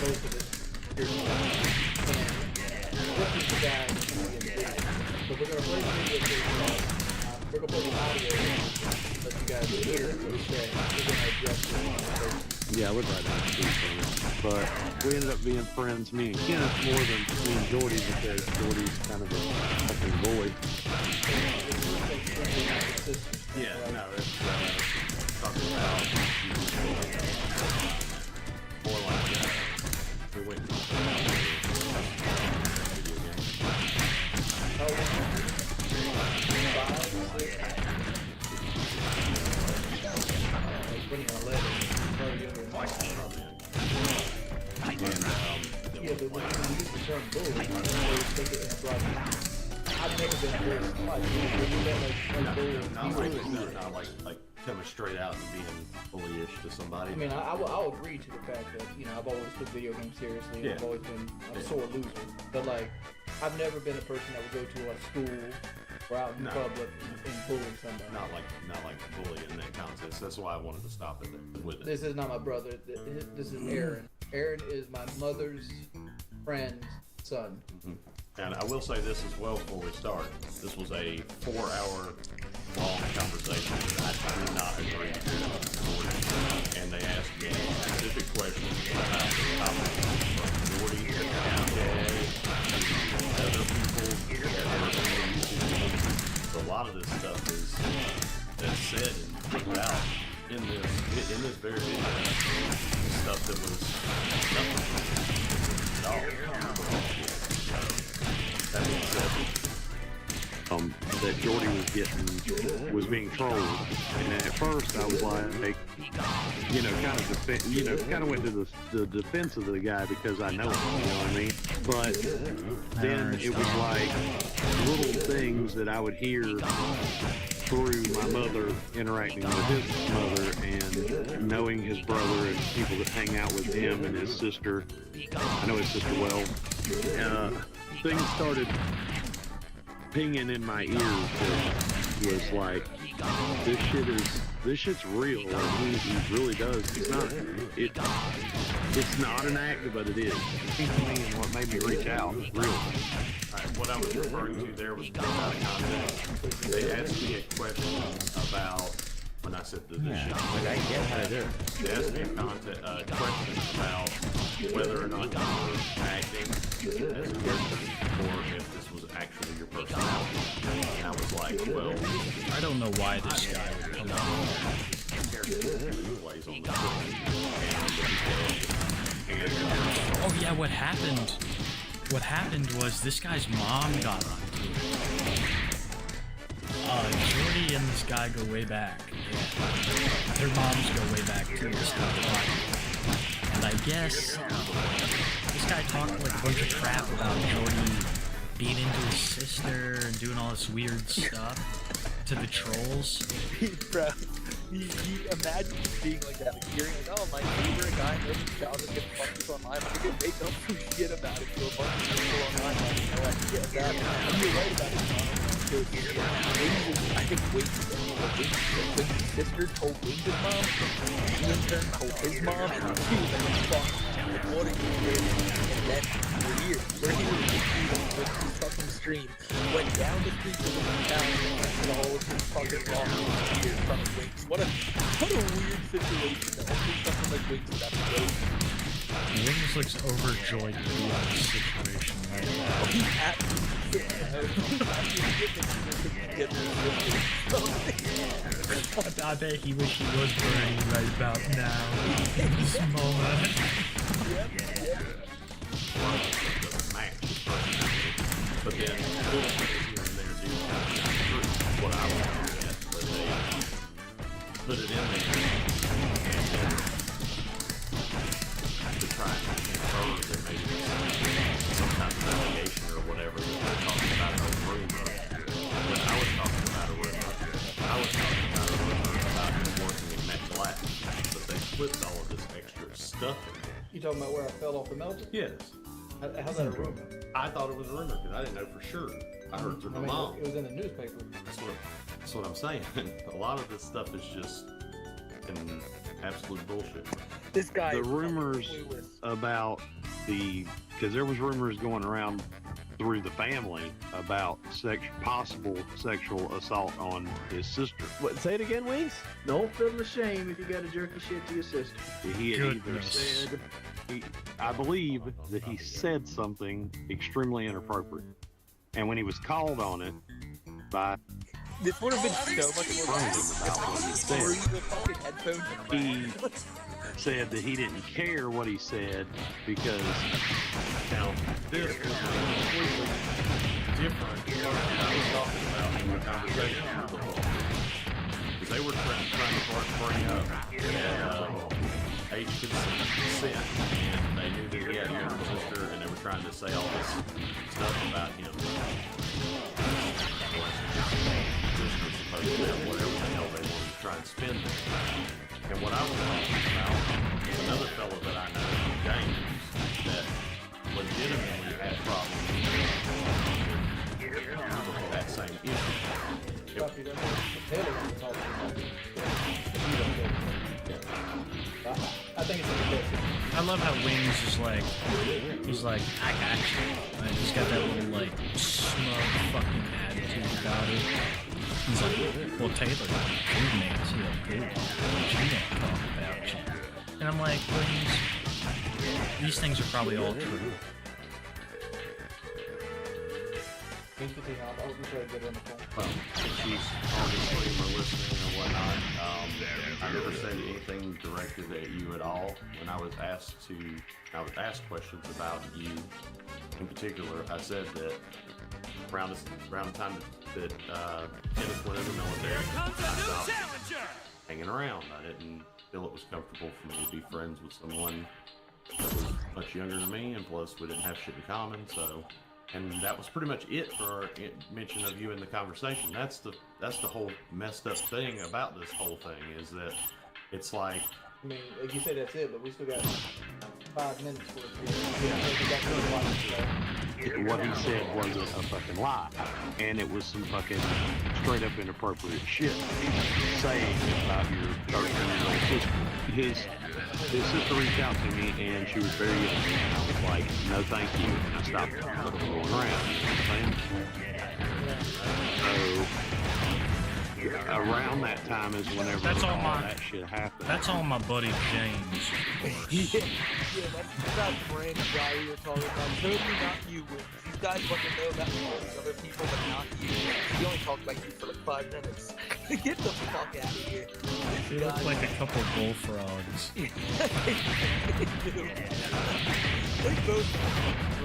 most of it here's me. And this is the guy who's going to be in the video. So we're going to play the video for you guys. We're going to play the audio, let you guys hear it. Okay, we're going to address this. Yeah, I would write down the speech from it. But we ended up being friends. Me and Kenneth more than me and Jordy, because Jordy's kind of a fucking bully. Yeah, no, it's talking about more like we went to video Yeah, but when you use the term bully, you always take it in a broad sense. I've never been bullied. not like coming straight out and being bullyish to somebody. I mean, I'll agree to the fact that, you know, I've always took video games seriously, and Yeah. I've always been a sore loser. But, like, I've never been a person that would go to a school or out in public and bully somebody. Not like bullying in that context. That's why I wanted to stop it with it. This is not my brother. This is Aaron. Aaron is my mother's friend's son. Mm-hmm. And I will say this as well before we start. This was a 4-hour long conversation that I did not agree to. And they asked me specific questions about the topic from Jordy, other people, so a lot of this stuff is that's said and put out in this very video. Stuff that was nothing at all. That being said, that Jordy was being trolled, and at first I was like, you know, kind of went to the defense of the guy because I know him, you know what I mean? But then it was like little things that I would hear through my mother interacting with his mother and knowing his brother and people that hang out with him and his sister. I know his sister well. Things started pinging in my ears that was like, this shit's real, and he really does. It's not an act, but it is. To me, and what made me reach out is real. what I was referring to there was out of context. They asked me a question about when I said this shit. I get how to do it. They asked me a question about whether or not you were acting as a character or if this was actually your personality. And I was like, well, I don't know why this guy would come out. Plays on the Oh yeah, what happened? What happened was this guy's mom got on TV. Jordy and this guy go way back. Their moms go way back too. And I guess this guy talked like a bunch of crap about Jordy being into his sister and doing all this weird stuff to the trolls. Bro, you imagine being like that, like hearing like, oh, my favorite guy in every childhood gets fucked up online. I could make up some shit about it to a bunch of people online. I didn't know I could get that. And you're right about it. I think Wings' sister told Wings' mom, he in turn told his mom, and he was like, fuck, what are you doing? And then we're here with his fucking stream, went down the street to the town, and all of his fucking wrong here from Wings. What a weird situation that only something like Wings would have to go through. Wings looks overjoyed to be on this situation right now. He's happy. I bet he wish he was burning right about now. In this moment. But then, little things here and there do kind of come through what I was looking at, but they put it in there, and then to try and infer there may be some kind of allegation or whatever that they're talking about a rumor. When I was talking about a rumor, I was talking about a rumor about him working in Met Glasses, but they flipped all of this extra stuff in there. You talking about where I fell off the mountain? Yes. How's that a rumor? I thought it was a rumor because I didn't know for sure. I heard through my mom. It was in the newspaper. That's what That's what I'm saying. A lot of this stuff is just absolute bullshit. This guy. The rumors about because there was rumors going around through the family about possible sexual assault on his sister. What? Say it again, Wings. Don't feel the shame if you got to jerky shit to your sister. He had either said, I believe that he said something extremely inappropriate, and when he was called on it by this would have been so much more about what he said. He said that he didn't care what he said because now this was completely different than I was talking about in the conversation with the book. Because they were trying to bring up age consent, and they knew that he had a younger sister, and they were trying to say all this stuff about him. Whatever the hell they wanted to try and spin this. And what I was talking about is another fellow that I know, James, that legitimately had problems with that same issue. I think it's a I love how Wings is like, he's like, I got you. And he's got that little like smug fucking attitude about it. He's like, well, Taylor, you made it feel good. She didn't talk about you. And I'm like, Wings, these things are probably all true. Well, if she's on the stream or listening or whatnot, I never said anything directed at you at all. When I was asked questions about you in particular, I said that around the time that Kenneth went in the military, I stopped hanging around. I didn't feel it was comfortable for me to be friends with someone that was much younger than me, and plus we didn't have shit in common, so. And that was pretty much it for our mention of you in the conversation. That's the whole messed up thing about this whole thing, is that it's like. I mean, like you said, that's it, but we still got 5 minutes for it. What he said wasn't a fucking lie, and it was some fucking straight up inappropriate shit saying about your 13-year-old sister. His sister reached out to me, and she was very young. And I was like, no thank you, and I stopped going around. You know what I'm saying? So around that time is whenever all that shit happened. That's all my buddy James. Yeah, that's that random guy we were talking about. Totally not you, Wings. These guys want to know about all these other people, but not you. He only talked about you for like 5 minutes. Get the fuck out of here. They look like a couple bullfrogs. They do. They both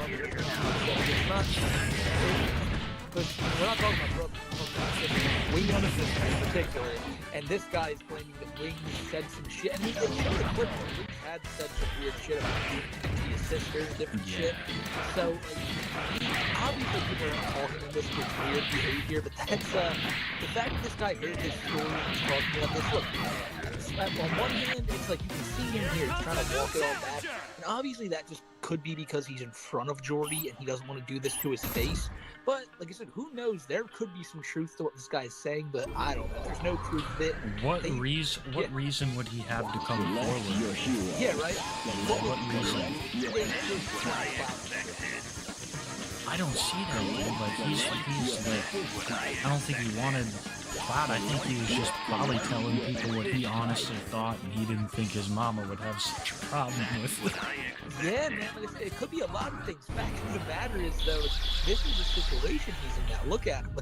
it's not. But we're not talking about brothers. Wings in particular, and this guy is claiming that Wings said some shit, and he did show the clip where Wings had said some weird shit about his sisters, different shit. So, like, obviously people are calling him this with weird behavior, but that's, the fact that this guy heard this story and he's talking about this, look, on one hand, it's like you can see him here trying to walk it all back, and obviously that just could be because he's in front of Jordy and he doesn't want to do this to his face. But, like I said, who knows? There could be some truth to what this guy is saying, but I don't know. There's no proof of it. What reason would he have to come forward? Yeah, right? What reason? I don't see that, dude. Like, he's like, I don't think he wanted clout. I think he was just probably telling people what he honestly thought, and he didn't think his mama would have such a problem with it. Yeah, man, it could be a lot of things. Fact of the matter is, though, this is the situation he's in now. Look at him.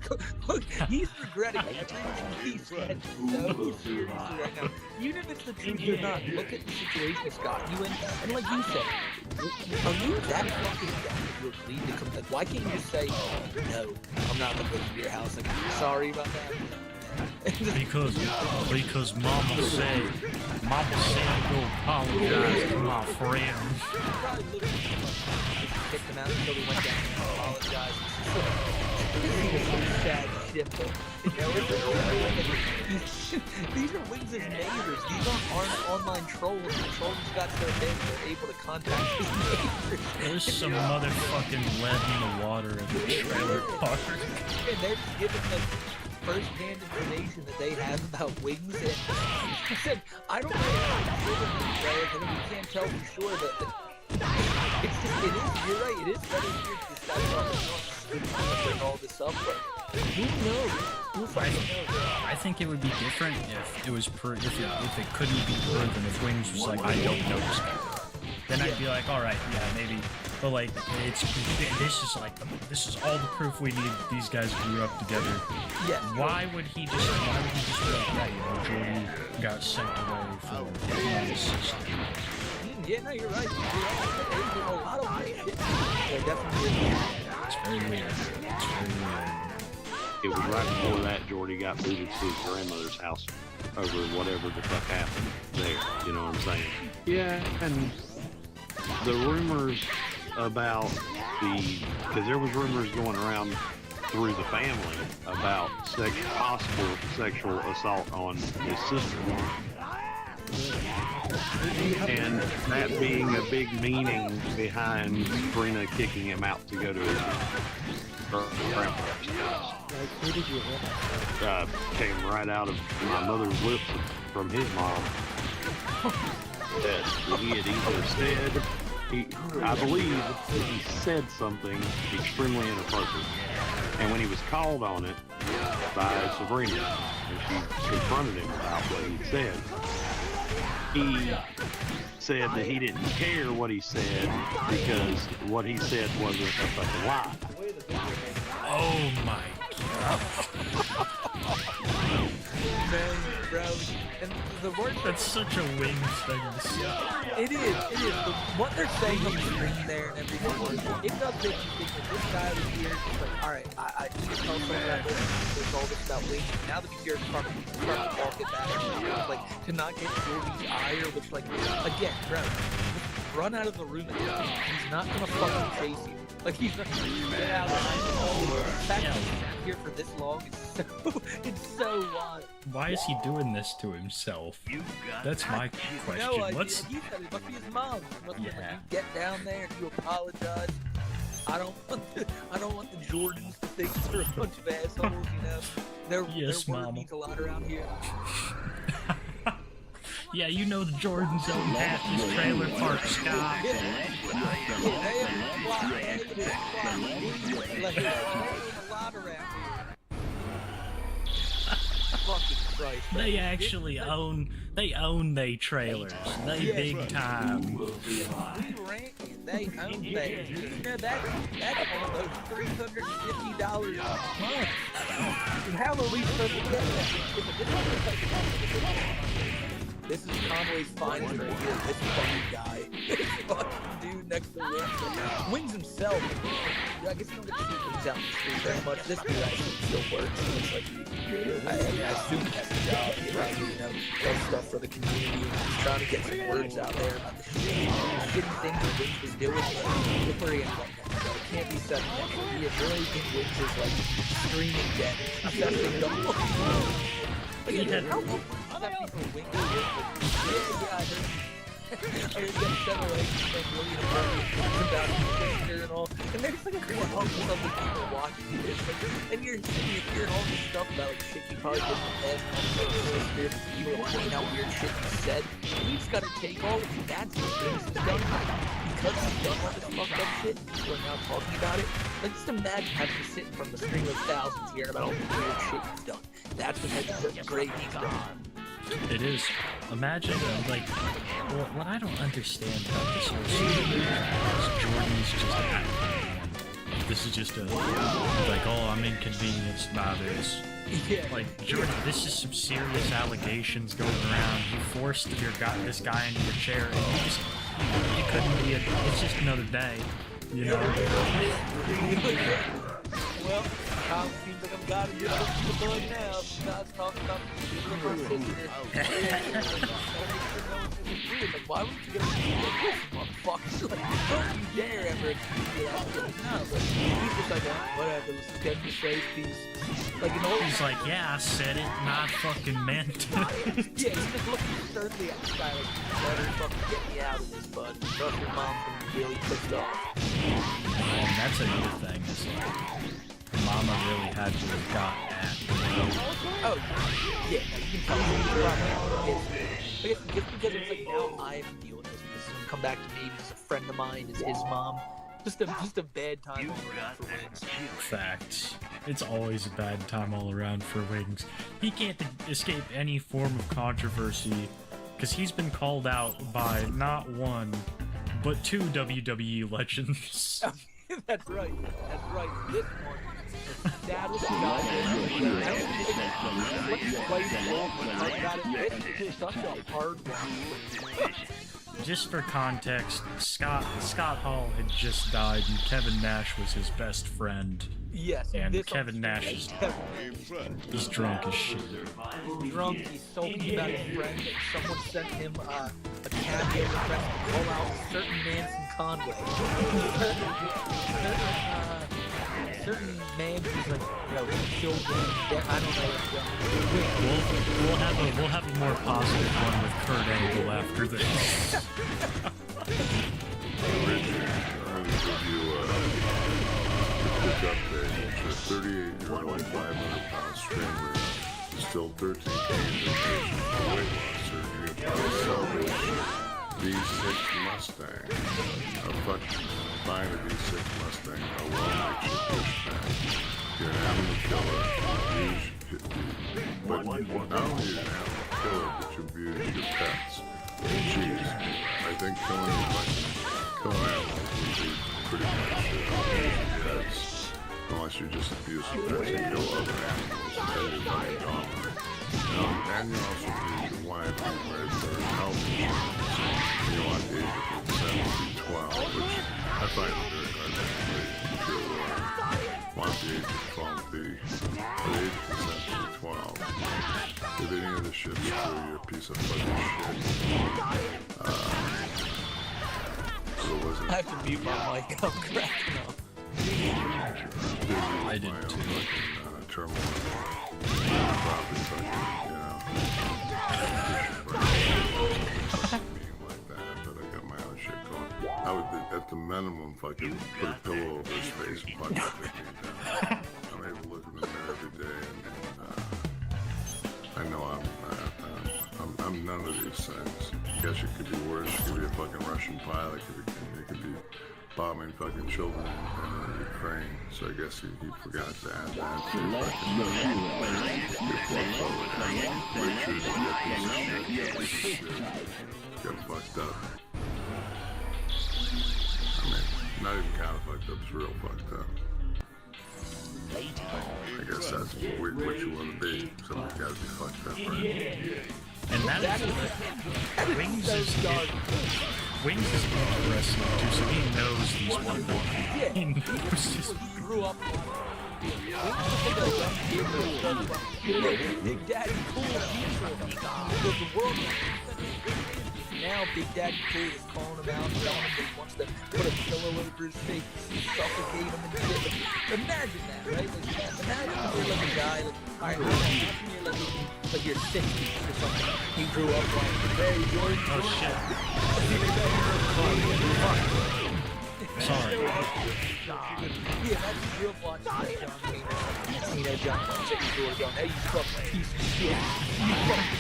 Look, he's regretting everything he said so seriously right now. Even if it's the truth or not, look at the situation it's gotten you in. And like you said, are you that fucking dumb that you agreed to come? Like, why can't you just say, no, I'm not going to go to your house? Like, I'm sorry about that. because Mama said go apologize to my friends. Kicked him out until he went down and apologized. Sad shit. These are Wings' neighbors. These aren't online trolls. The trolls got their name. They're able to contact his neighbors. There's some motherfucking lead in the water in the trailer park. And they're just giving them first-hand information that they have about wings. And I said, I don't know how to we can't tell for sure that it's just, it is, you're right, it is very weird this guy's bring all this up, but who knows? Who fucking knows? I think it would be different if it was if it couldn't be proven, if Wings was like, I don't know this guy. Then I'd be like, alright, yeah, maybe. But like, this is all the proof we need that these guys grew up together. Yeah. Why would he just be like, yeah, you know, Jordan got sent away for his sister? Yeah, no, you're right. There's a lot of weird shit. Yeah, definitely. It's very weird. It's very weird. It was right before that Jordy got booted to his grandmother's house over whatever the fuck happened there. You know what I'm saying? Yeah, and the rumors about because there was rumors going around through the family about possible sexual assault on his sister-in-law. And that being a big meaning behind Sabrina kicking him out to go to his grandparents' house. Where did you hear that? Came right out of my mother's lips from his mom. That he had either said, I believe that he said something extremely inappropriate. And when he was called on it by Sabrina, and she confronted him about what he said, he said that he didn't care what he said because what he said wasn't a fucking lie. Oh my god. Man, bro. And the word that's such a Wings thing to say. It is. But what they're saying on the screen there and everything, it does make you think that this guy was here. It's like, alright, I need to tell someone about this. There's all this about Wings. Now that he's here, start to walk it back. Like, to not get Jordy's ire, which, like, again, bro, just run out of the room. He's not gonna fucking chase you. Like, he's not gonna get out of the fact that he's sat here for this long it's so wild. Why is he doing this to himself? That's my question. No idea. He said it must be his mom. He must be like, you get down there and you apologize. I don't want the Jordans to think they're a bunch of assholes, you know. Their word means a lot around here. Yeah, you know the Jordans don't have this trailer park, Scott. They actually own they trailers. They big time. We rent it. They own theirs. You know, that's almost $350 a month. How are we supposed to get that? This is Conway's finest right here. This fucking guy. This fucking dude next to Wings. Wings himself. I guess you don't get to see Wings out in the street very much. This dude actually still works. It's like, I assume he has a job. He's trying to, does stuff for the community. He's trying to get some words out there about the shitty things that Wings was doing. Look where he ended up now. So it can't be said that he really think Wings is like streaming dead. Especially don't But yeah, how people wing I heard that Federation and William about Twitter and all, and there's like a whole bunch of people watching this, and you're hearing all this stuff about like shit you probably didn't have, people pointing out weird shit you said, and you just gotta take all of the bad things he's done, because he's done all this fucked up shit, and people are now talking about it. Like, just imagine having to sit in front of the stream of thousands hearing about all the weird shit he's done. That's what makes it great he's done. It is. Imagine, like, what I don't understand about this whole situation is Jordan's just like, this is just a, like, oh, I'm inconvenienced by this. Yeah. Like, Jordan, this is some serious allegations going around. You forced this guy into your chair, and it couldn't be it's just another day, you know? Well, Kyle seems like I'm glad to get up to the bug now. God's talking about my sister. Like, why would you get up to this, motherfucker? Like, don't you dare ever get out of it. No, but he's just like, whatever, let's just get him to safe peace. Like, he's like, yeah, I said it, and I fucking meant it. Yeah, he's just looking sternly at the guy like, better fucking get me out of this, bud. Trust your mom's gonna be really pissed off. And that's another thing, is like, Obama really had to have got at. Oh, yeah, you can tell I guess just because it's like now I have to deal with this because it's gonna come back to me because a friend of mine is his mom. Just a bad time all around for Wings. Facts. It's always a bad time all around for Wings. He can't escape any form of controversy because he's been called out by not one, but two WWE legends. That's right. This one. Dad was such a hard one. Just for context, Scott Hall had just died, and Kevin Nash was his best friend. Yes, and Kevin Nash is he's drunk as shit. Drunk, he's sulking about his friend. Someone sent him a cameo request to call out certain Manson Conway. certain man who's like, children. I don't know. We'll have a more positive one with Kurt Angle after this. Quick update. It's a 38-year-old 500-pound stranger. Still 13 games of weight loss surgery about salvation. V6 Mustang. Buying a V6 Mustang, how well makes you push back. You're an animal killer. But not only you're an animal killer, but you abuse your pets. Jeez, I think killing animals would be pretty much pets. Unless you just abuse the pets and kill other animals, and then you're fucking dominant. And you also need your wife and married for health insurance. You know, on the age of 12, which I find it very hard to want the age of 12 be. At the age of 12, if any of the shit's true, you're a piece of fucking shit. I have to mute my mic. I'm cracking up. I did too. Terminal. Probably fucking, like that, but I got my own shit going. I would, at the minimum, fucking put a pillow over his face and fucking take me down. I'm able to look in the mirror every day, and I know I'm none of these things. I guess it could be worse. It could be a fucking Russian pilot. It could be bombing fucking children in Ukraine. So I guess he forgot to add that to got fucked up. I mean, not even kind of fucked up, it's real fucked up. I guess that's what you want to be. Somebody's got to be fucked up, right? And that is Wings is interesting too, so he knows these people. He knows this. He grew up Big Daddy Cool the world. Now Big Daddy Cool is calling him out, telling him that he wants to put a pillow over his face, suffocate him and shit. Imagine that, right? Like, imagine you're like a guy, like, alright, imagine you're like you're 60 or something. He grew up like, hey, George. Oh shit. Sorry. Yeah, that's a real watch. John Cena, John Cena, going, hey, you fucking piece of shit. You fucking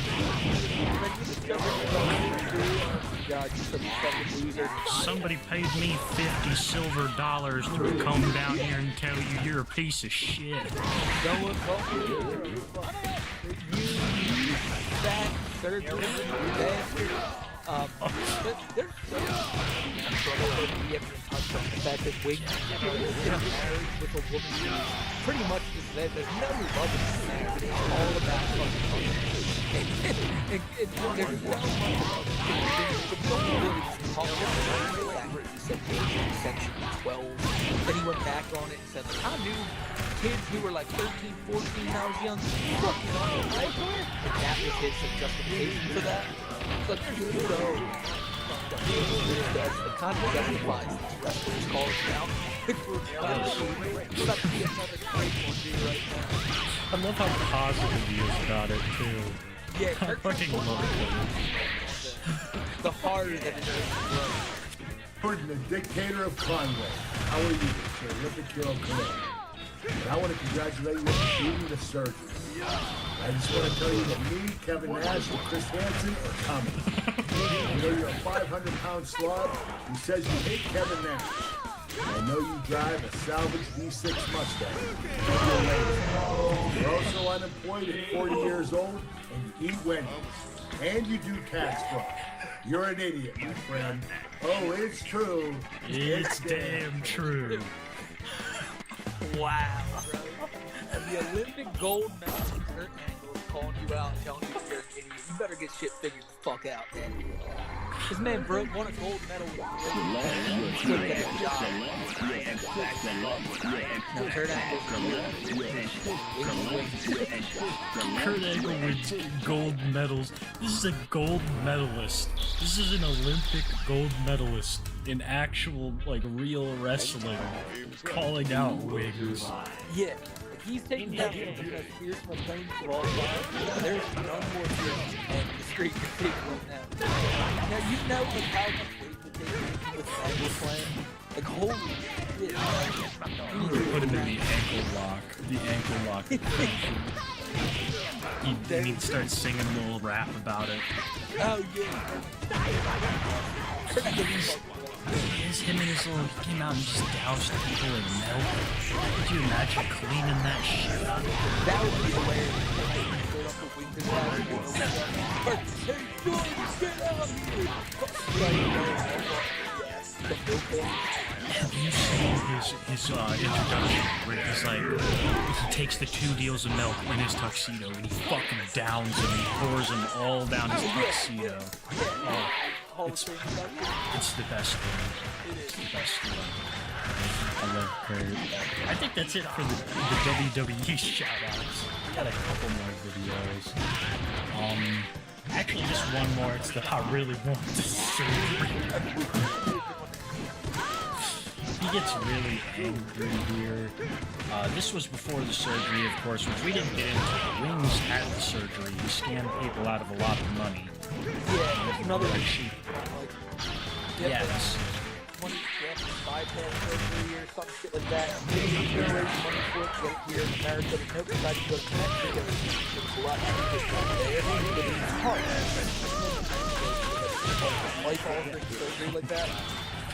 God, you some fucking loser. Somebody paid me $50 silver to come down here and tell you you're a piece of shit. No one called you. You fat surgeon bastard. There's so much trouble that we haven't touched on the fact that Wings is married with a woman who's pretty much just that. There's no love in this marriage. It's all about fucking money. And there's so much about it. The don't really talk about it. He said Section 12. Then he went back on it and said, like, I knew kids who were like 13, 14 when I was young. Fucking on it, right? And that was his justification for that. But there's no that's the kind of sacrifice that the wrestlers call it now. It's about to be another great one, dude, right now. I love how positive he is about it too. Yeah, I fucking love it. The harder that it is to grow. Gordon, the dictator of Conway. How are you, sir? Let the hero come in. And I want to congratulate you on beating the surgery. I just want to tell you that me, Kevin Nash, and Chris Hansen are coming. I know you're a 500-pound slug who says you hate Kevin Nash. I know you drive a salvage V6 Mustang. You're also unemployed at 40 years old, and you eat Wendy's. And you do tax fraud. You're an idiot, my friend. Oh, it's true. It's damn true. Wow, bro. The Olympic gold medal Kurt Angle is calling you out and telling you you're an idiot. You better get shit figured the fuck out, man. This man won a gold medal with the job. Now Kurt Angle wins gold medals. This is a gold medalist. This is an Olympic gold medalist in actual, like, real wrestling, calling out Wings. Yeah. He's taking down some of the most fearsome opponents of all time. There's none more fearsome in the street can take right now. Now, you know like, how much weight would take with the angle playing? Like, holy shit. Put him in the ankle lock. The ankle lock. He starts singing a little rap about it. Oh, yeah. Him and his little, he came out and just doused people in milk. Could you imagine cleaning that shit up? That would be hilarious. Have you seen his introduction where he's like, he takes the 2 deals of milk in his tuxedo and he fucking downs them and he pours them all down his tuxedo. Oh, it's the best thing. It's the best thing. I love Kurt. I think that's it for the WWE shoutouts. I got a couple more videos. Actually, just one more. It's the I really want to surgery. He gets really angry here. This was before the surgery, of course, which we didn't get into. Wings had the surgery. He scammed people out of a lot of money. Yeah, another cheap. Yes. Money bypass surgery or some shit like that. Generate money for it, get it here in America. But no decided to go to Mexico. It's a lot cheaper. It's hard. Life-altering surgery like that.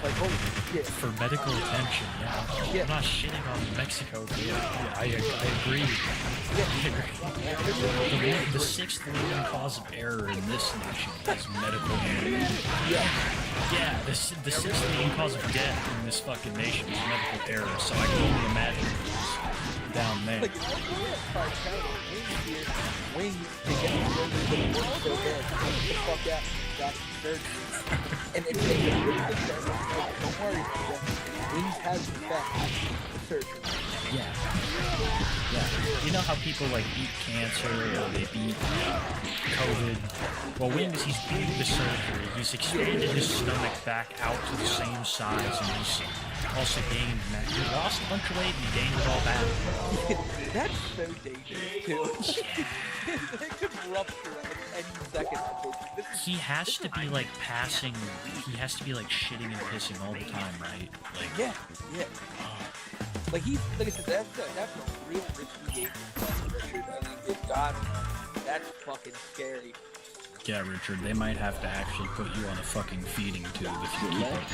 Like, holy shit. For medical attention, yeah. I'm not shitting on Mexico, but yeah, I agree. The 6th leading cause of error in this nation is medical error. Yeah, the 6th leading cause of death in this fucking nation is medical error, so I can only imagine it's down there. Like, Wings to get the surgery, but it worked so bad. Get the fuck out and got the surgery. And if they get rid of the surgery, don't worry about it. Wings has the best surgery. Yeah. You know how people like beat cancer or they beat COVID? Well, Wings, he's beat the surgery. He's expanded his stomach back out to the same size, and he's also gained. He lost a bunch of weight and he gained it all back. That's so dangerous too. It could rupture at any second. He has to be like passing. He has to be like shitting and pissing all the time, right? Like yeah. Like he's like I said, that's a real risky game, Richard. I mean, good God, that's fucking scary. Yeah, Richard, they might have to actually put you on a fucking feeding tube if you keep up with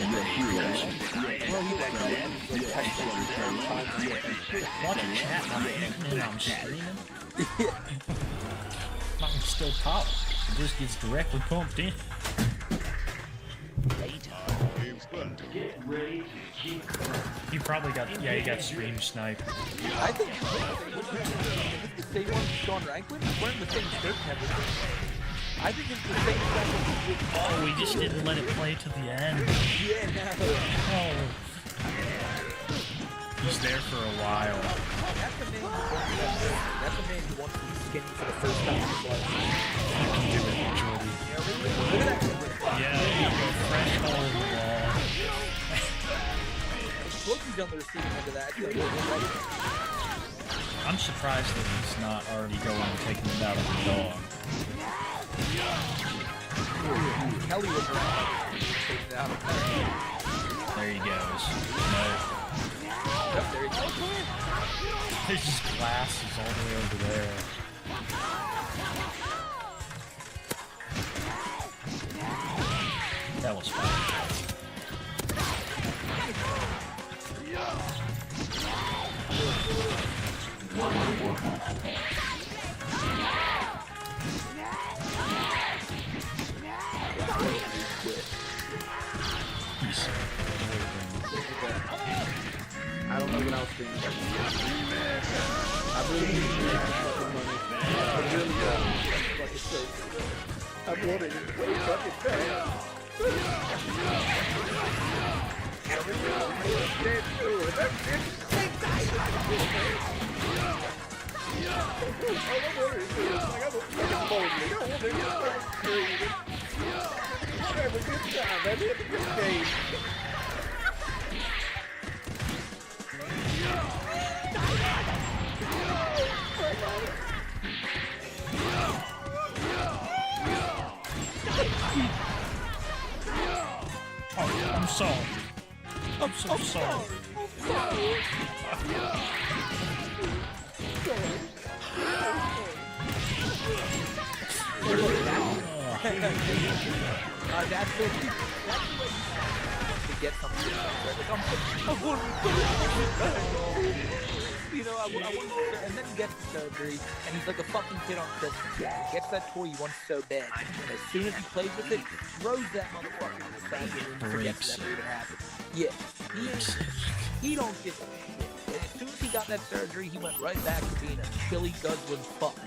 the watching chat, I'm eating and I'm screaming. Mine's still pop. It just gets directly pumped in. He probably got, he got stream sniped. I think it's the same one as Sean Rankin. He's wearing the same shirt and everything. I think it's the same stuff. Oh, we just didn't let it play to the end. Yeah, no. Oh. He's there for a while. That's a man who wants to be skinny for the first time in his life. You can do it, Jordy. Look at that. Yeah, you have a fresh hole in the wall. Loki's on the receiving end of that. I'm surprised that he's not already going and taking it out of the dog. Kelly was around. Taking it out of there. There he goes. No. Yep, there he goes. There's just glasses all the way over there. That was fun. I don't know what else to do. I really need fucking money. I really fucking say. I'm wanting it way fucking fast. Oh, I'm sorry. I'm so sorry. That's it. To get something. You know, I want to, and then he gets the surgery, and he's like a fucking kid on Christmas. He gets that toy he wants so bad, and as soon as he plays with it, throws that motherfucker to the side of the room and forgets that even happened. Yeah, he don't give a shit. And as soon as he got that surgery, he went right back to being a chili guzzling fuck.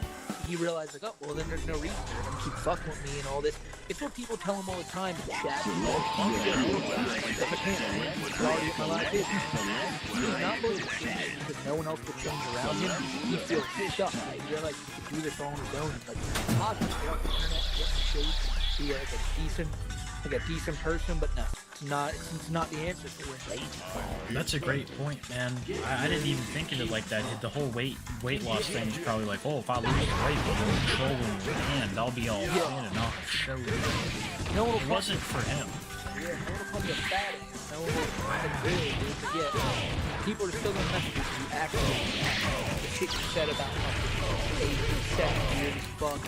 He realized, like, oh, well, then there's no reason they're gonna keep fucking with me and all this. It's what people tell him all the time in chat. He's not looking at it because no one else will change around him. He feels stuck. He realized he could do this all on his own. He's like, positive, get off the internet, get in shape, be like a decent person, but no. It's not the answer for him. That's a great point, man. I didn't even think of it like that. The whole weight loss thing is probably like, oh, if I lose the weight, but I'm controlling your hand, I'll be all thin and I'll show you. It wasn't for him. Yeah, no one will call you a fat ass. No one will call you big. Yeah, people are still gonna mess with you actually. The shit you said about fucking 8, 7 years as fuck.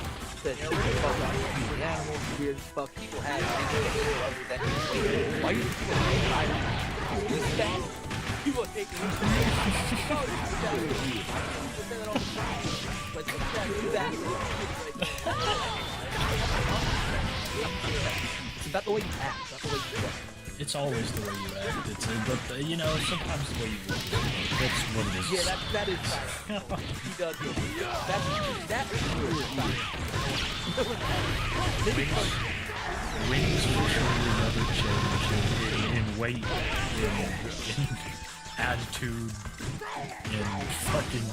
That shit you fuck out the animals, weird as fuck. People have anything other than why you people hate Iron Man? He's fat. People are taking him. Oh, he's fat. People say that all the time. Like, he's that. It's about the way you act, not the way you look. It's always the way you act. But you know, sometimes the way you look. That's what it is. Yeah, that is fire. He does it. That's true. Wings for sure another change in weight, in attitude, in fucking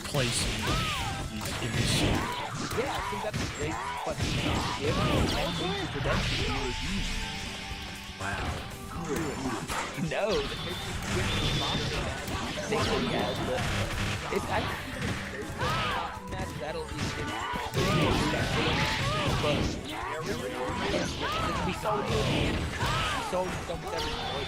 placement. In the suit. Yeah, I think that's a great question to give. And production review. Wow. No, the it's I think that'll be but we saw it again. So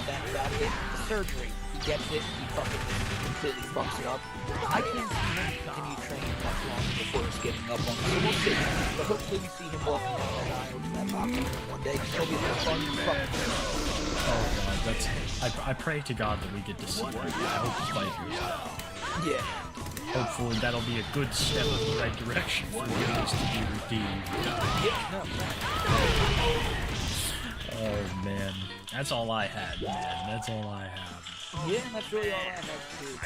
that about it. The surgery, he gets it, he fucking completely fucks it up. I can't see him continue training much longer before it's getting up on him. So we'll see. But hopefully we see him walking down that aisle to that boxing room one day. He'll be a fun fucking. Oh god, I pray to God that we get to see that. I hope Spiders. Yeah. Hopefully that'll be a good step in the right direction for us to be redeemed. Oh man, that's all I had, man. That's all I have. Yeah, that's really all I have too.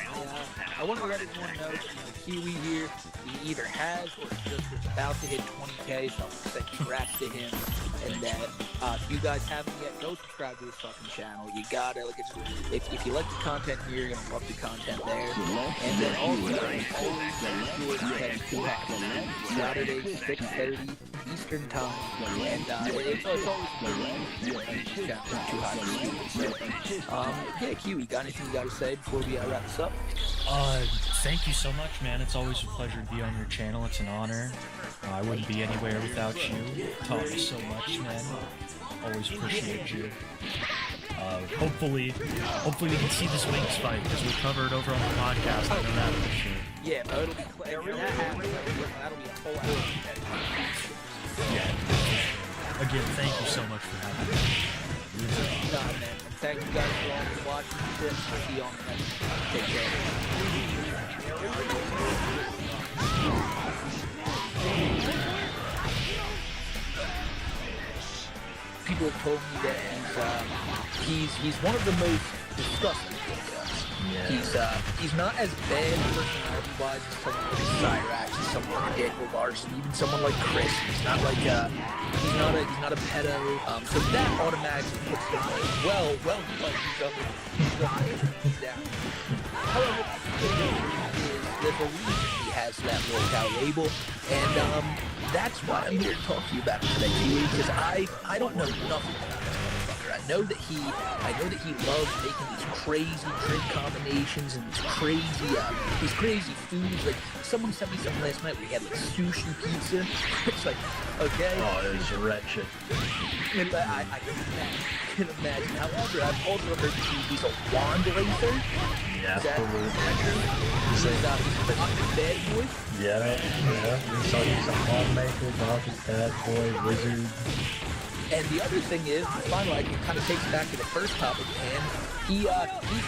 I want to let everyone know that Kiwi here, he either has or just was about to hit 20K, so I want to say congrats to him. And that if you guys haven't yet, go subscribe to his fucking channel. You gotta, like, if you like the content here, you're gonna love the content there. And then also, always sure to catch Saturday, 6:30 Eastern time. And it's always yeah, Q, you got anything you gotta say before we wrap this up? Thank you so much, man. It's always a pleasure to be on your channel. It's an honor. I wouldn't be anywhere without you. You taught me so much, man. Always appreciate you. Hopefully we can see this Wings fight because we covered over on the podcast. I know that for sure. Yeah, but it'll be clear. When that happens, that'll be a whole hour. Yeah. Again, thank you so much for having me. Nah, man. And thank you guys for all for watching this. We'll see you on the next one. Take care. People have told me that he's one of the most disgusting videos. Yeah. He's not as bad personality-wise as someone like Cyrax, as someone like Daniel Larson, even someone like Chris. He's not like he's not a pedo. So that automatically puts him like well like these other down. However, there's a reason he has that workout label, and that's why I'm here to talk to you about it today, because I don't know nothing about this motherfucker. I know that he loves making these crazy drink combinations and these crazy foods. Like someone sent me something last night where he had like sushi pizza. It's like, okay. Oh, it was wretched. And I can imagine. However, I've also heard that he's a wand racer. Yeah, absolutely. He's a bad boy. Yeah. He's a wand maker, Dodger's bad boy, wizard. And the other thing is, finally, it kind of takes back to the first topic, and he's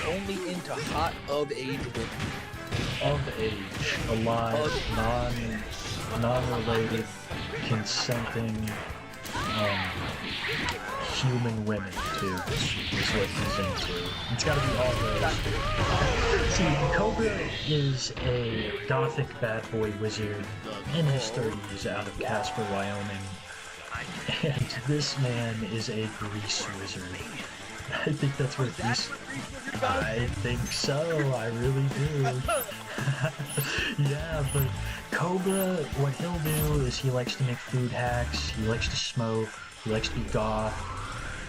only into hot of age women. Of age, alive, non-related, consenting, human women too is what he's into. It's gotta be all those. See, Cobra is a gothic bad boy wizard in his 30s out of Casper, Wyoming. And this man is a grease wizard. I think that's what he's... I think so, I really do. Yeah, but Cobra, what he'll do is he likes to make food hacks, he likes to smoke, he likes to be goth,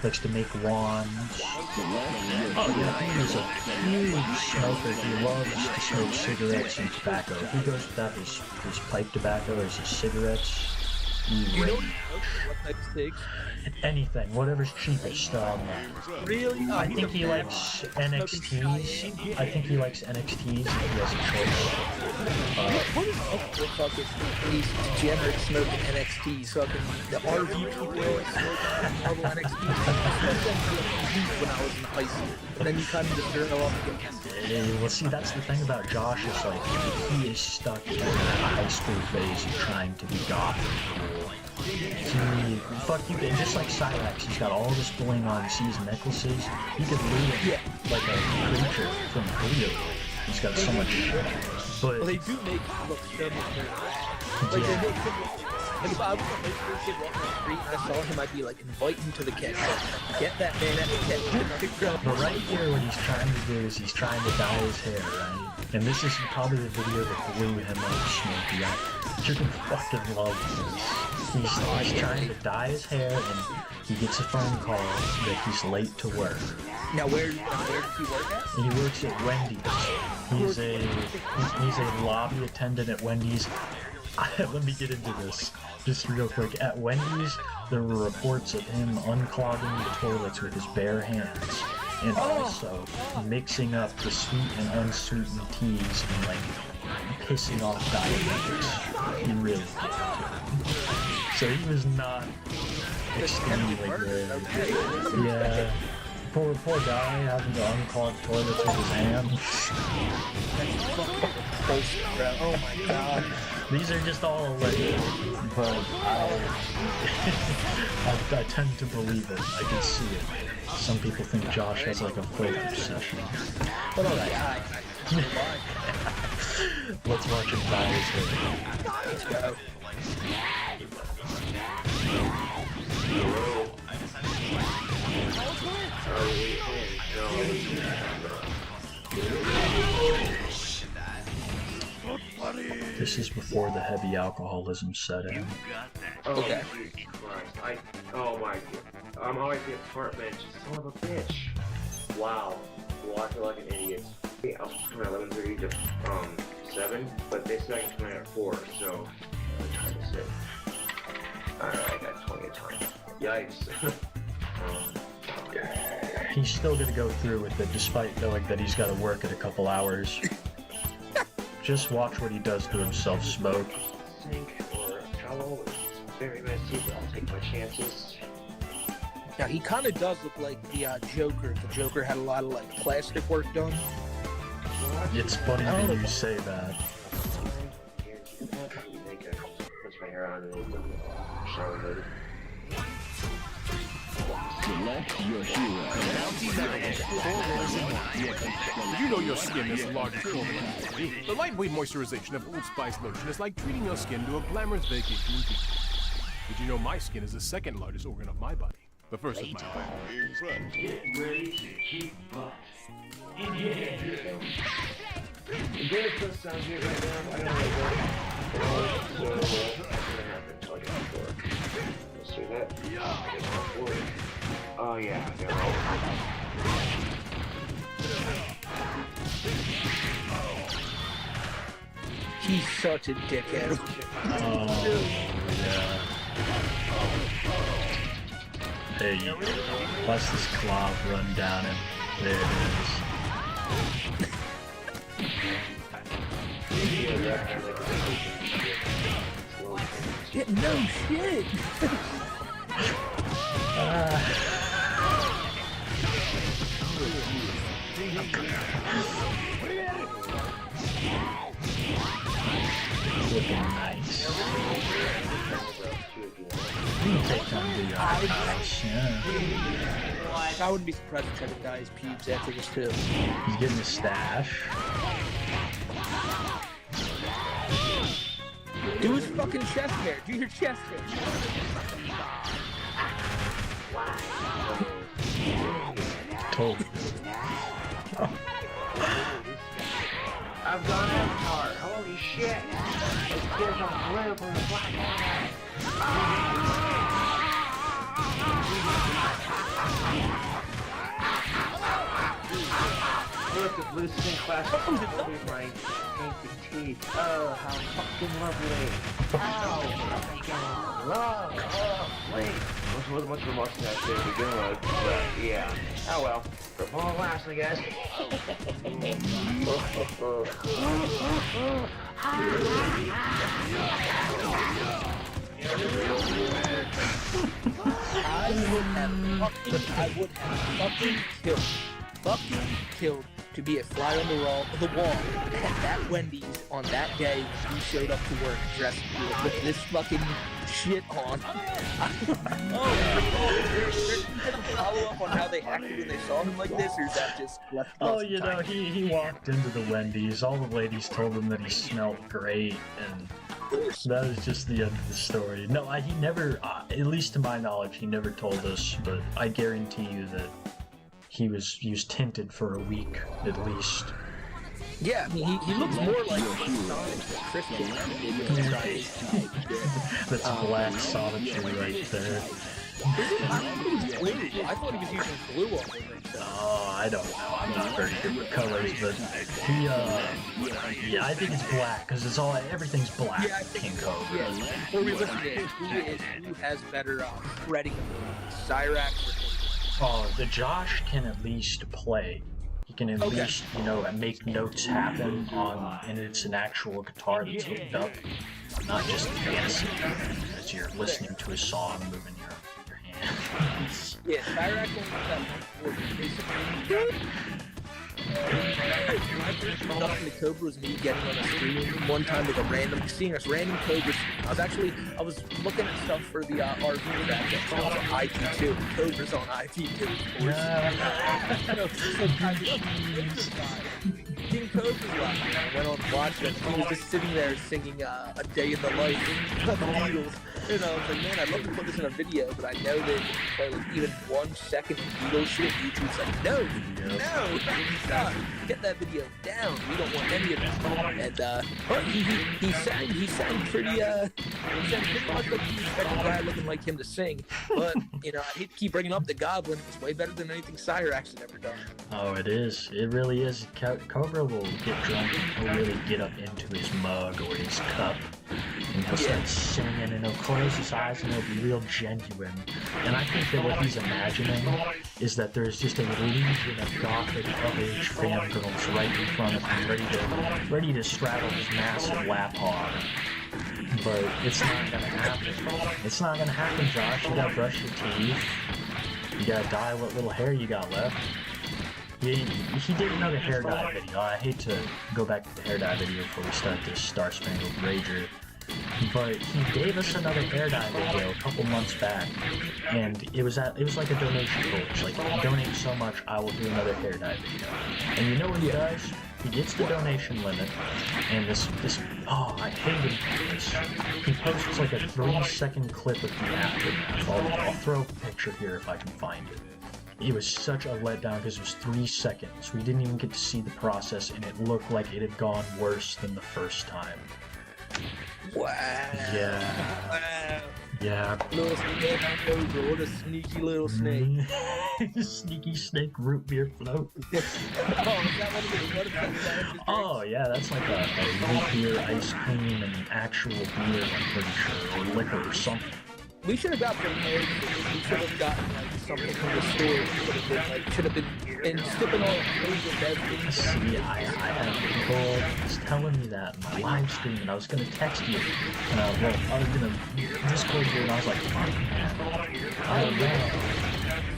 he likes to make wands. Oh yeah, he is a huge smoker. He loves to smoke cigarettes and tobacco. He goes without his pipe tobacco or his cigarettes. You know what type of steaks? Anything, whatever's cheapest. Really? I think he likes NXTs. I think he likes NXTs if he has a choice. What is up with fucking these degenerate smoking NXTs? Fucking the RV people smoking Marvel NXTs. When I was in high school. And then you kind of just turn them off again. Well, see, that's the thing about Josh is like he is stuck in that high school phase of trying to be goth. Fuck you, just like Cyrax, he's got all this bling on, sees necklaces. He could loot like a creature from Julio. He's got so much shit. But well, they do make look so much better. Like they make him look. Like if I was a high school kid walking on the street and I saw him, I'd be like, invite him to the catch. Get that man at the catch. But right here, what he's trying to do is he's trying to dye his hair, right? And this is probably the video that blew him up, Smokey. You can fucking love this. He's trying to dye his hair, and he gets a phone call that he's late to work. Now where does he work at? He works at Wendy's. He's a lobby attendant at Wendy's. Let me get into this just real quick. At Wendy's, there were reports of him unclogging the toilets with his bare hands, and also mixing up the sweet and unsweetened teas and like pissing off diabetics. He really did. So he was not extremely good. Yeah. Poor guy having to unclog toilets with his hands. Oh my god. These are just all alleged, but I tend to believe it. I can see it. Some people think Josh has like a folk obsession. But alright. Let's watch him dye his hair. Let's go. This is before the heavy alcoholism set in. Okay. Oh my god. I'm always the apartment. Son of a bitch. Wow. Walking like an idiot. I was coming at 11:30 to 7, but they said I can come in at 4, so I'm trying to sit. Alright, I got plenty of time. Yikes. he's still gonna go through with it despite knowing that he's gotta work in a couple hours. Just watch what he does to himself, Smoke. Sink or a towel is very messy, but I'll take my chances. Now he kind of does look like the Joker. If the Joker had a lot of like plastic work done. It's funny that you say that. Puts my hair on and shower later. Select your hero. Did you know your skin is the largest organ in your body? The lightweight moisturization of Old Spice lotion is like treating your skin to a glamorous vacation in Fiji. Did you know my skin is the second largest organ of my body? The first is my heart. Get ready to kick butt. This does sound good right now. I don't know what. So, I'm gonna have to tell you before. Let's do that. Oh yeah, He's such a dickhead. Oh, yeah. Hey, watch this claw run down him. There it is. Yeah, no shit. Looking nice. You can take down the house, yeah. I wouldn't be surprised if I could dye his pubes after this too. He's getting a stash. Do his fucking chest hair. Do your chest hair. Totally. I've gone Avatar. Holy shit. This kid's on blue from the black eye. Look at blue skin class. My painted teeth. Oh, how fucking lovely. Oh, lovely. Wasn't much of a mustache there to begin with, but yeah. Oh well. For more laughs, I guess. I would have fucking killed to be a fly on the wall at that Wendy's on that day when he showed up to work dressed with this fucking shit on. Follow up on how they acted when they saw him like this, or is that just left? Oh, you know, he walked into the Wendy's. All the ladies told him that he smelled great, and that was just the end of the story. No, he never, at least to my knowledge, he never told us, but I guarantee you that he was tinted for a week at least. Yeah, I mean, he looks more like Christian. That's black sonetry right there. I thought he was using blue all over himself. Oh, I don't know. I'm not very good with colors, but he, yeah, I think it's black because it's all everything's black. Yeah, I think King Cobra. Yeah. Or realistically, who has better shredding, Cyrax? Oh, the Josh can at least play. He can at least, you know, make notes happen on, and it's an actual guitar that's hooked up, not just fantasy as you're listening to a song moving your hands. Yeah, Cyrax only basically. My first introduction to Cobra was me getting on a stream one time with seeing a random Cobra. I was looking at stuff for the RV track that's on IT2. Cobra's on IT2, of course. King Cobra's live. I went on to watch it. He was just sitting there singing A Day in the Life of the Beatles. And I was like, man, I'd love to put this in a video, but I know that if you play like even 1 second of Beatles shit, YouTube's like, no, stop, get that video down. We don't want any of that. And but he sang pretty much like you expect a guy looking like him to sing. But you know, I hate to keep bringing up the Goblin. It's way better than anything Cyrax had ever done. Oh, it is. It really is. Cobra will get drunk and he'll really get up into his mug or his cup And he'll start singing, and he'll close his eyes, and he'll be real genuine. And I think that what he's imagining is that there's just a legion of gothic of-age fangirls right in front of him, ready to straddle his massive lap hog. But it's not gonna happen. It's not gonna happen, Josh. You gotta brush your teeth. You gotta dye what little hair you got left. He did another hair dye video. I hate to go back to the hair dye video before we start this Star Spangled Rager. But he gave us another hair dye video a couple months back, and it was like a donation page. Like, donate so much, I will do another hair dye video. And you know what he does? He gets the donation limit, and oh, I hated this. He posts like a 3-second clip of the aftermath. I'll throw a picture here if I can find it. It was such a letdown because it was 3 seconds. We didn't even get to see the process, and it looked like it had gone worse than the first time. Wow. Yeah. Wow. Yeah. Little snake, what a sneaky little snake. Sneaky snake root beer float. Oh, is that what it is? Oh, yeah, that's like a root beer, ice cream, and actual beer, I'm pretty sure, or liquor or something. We should have got some eggs. We should have gotten like something from the store. Should have been and skipping all the beverages. See, I had people just telling me that in my live stream, and I was gonna text you, and I was gonna Discord you, and I was like, fuck, man, I don't know.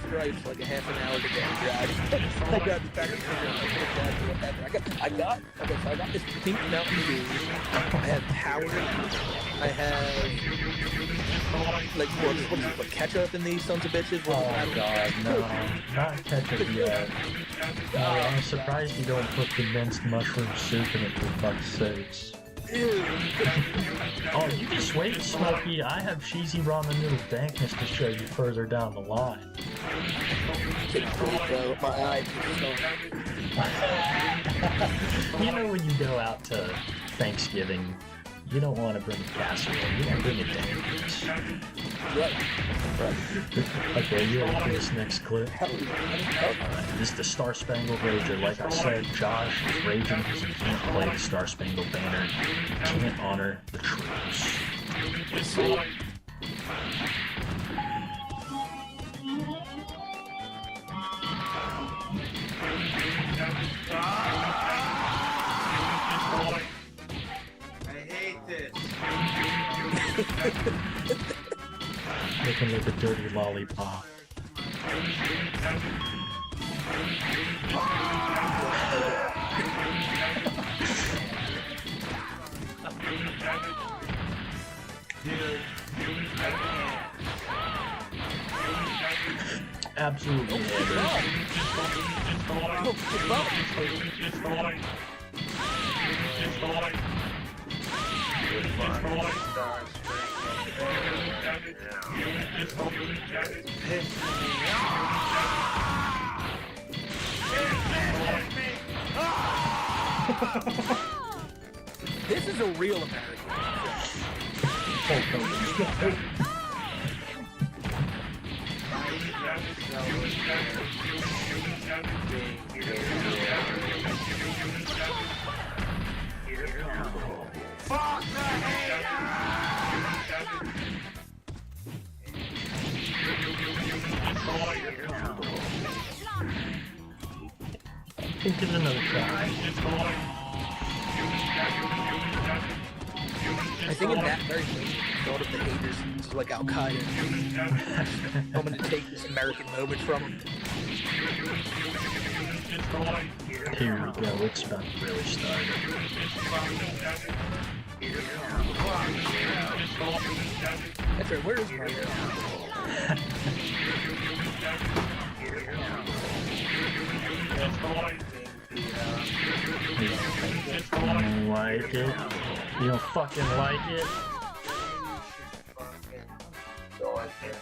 Stripes like a half an hour to get drive. I got the package I got this pink Mountain Dew. I have Power. I have like what ketchup in these sons of bitches. Oh god, no, not ketchup yet. No, I'm surprised you don't put condensed mushroom soup in it, for fuck's sakes. Oh, you just wait, Smokey. I have cheesy ramen noodle dankness to show you further down the line. You know when you go out to Thanksgiving, you don't want to bring a casserole, you want to bring a dankness. Right. Okay, you ready for this next clip? Alright, this is the Star Spangled Rager. Like I said, Josh is raging because he can't play the Star Spangled Banner. He can't honor the troops. I hate this. Looking like a dirty lollipop. Absolutely. This is a real American. Fuck the hater! Give it another try. I think in that very moment, a lot of the haters is like Al Qaeda. I'm gonna take this American moment from him. Here we go, it's about to really start. That's right, where is my You don't like it? You don't fucking like it? Fucking go like this.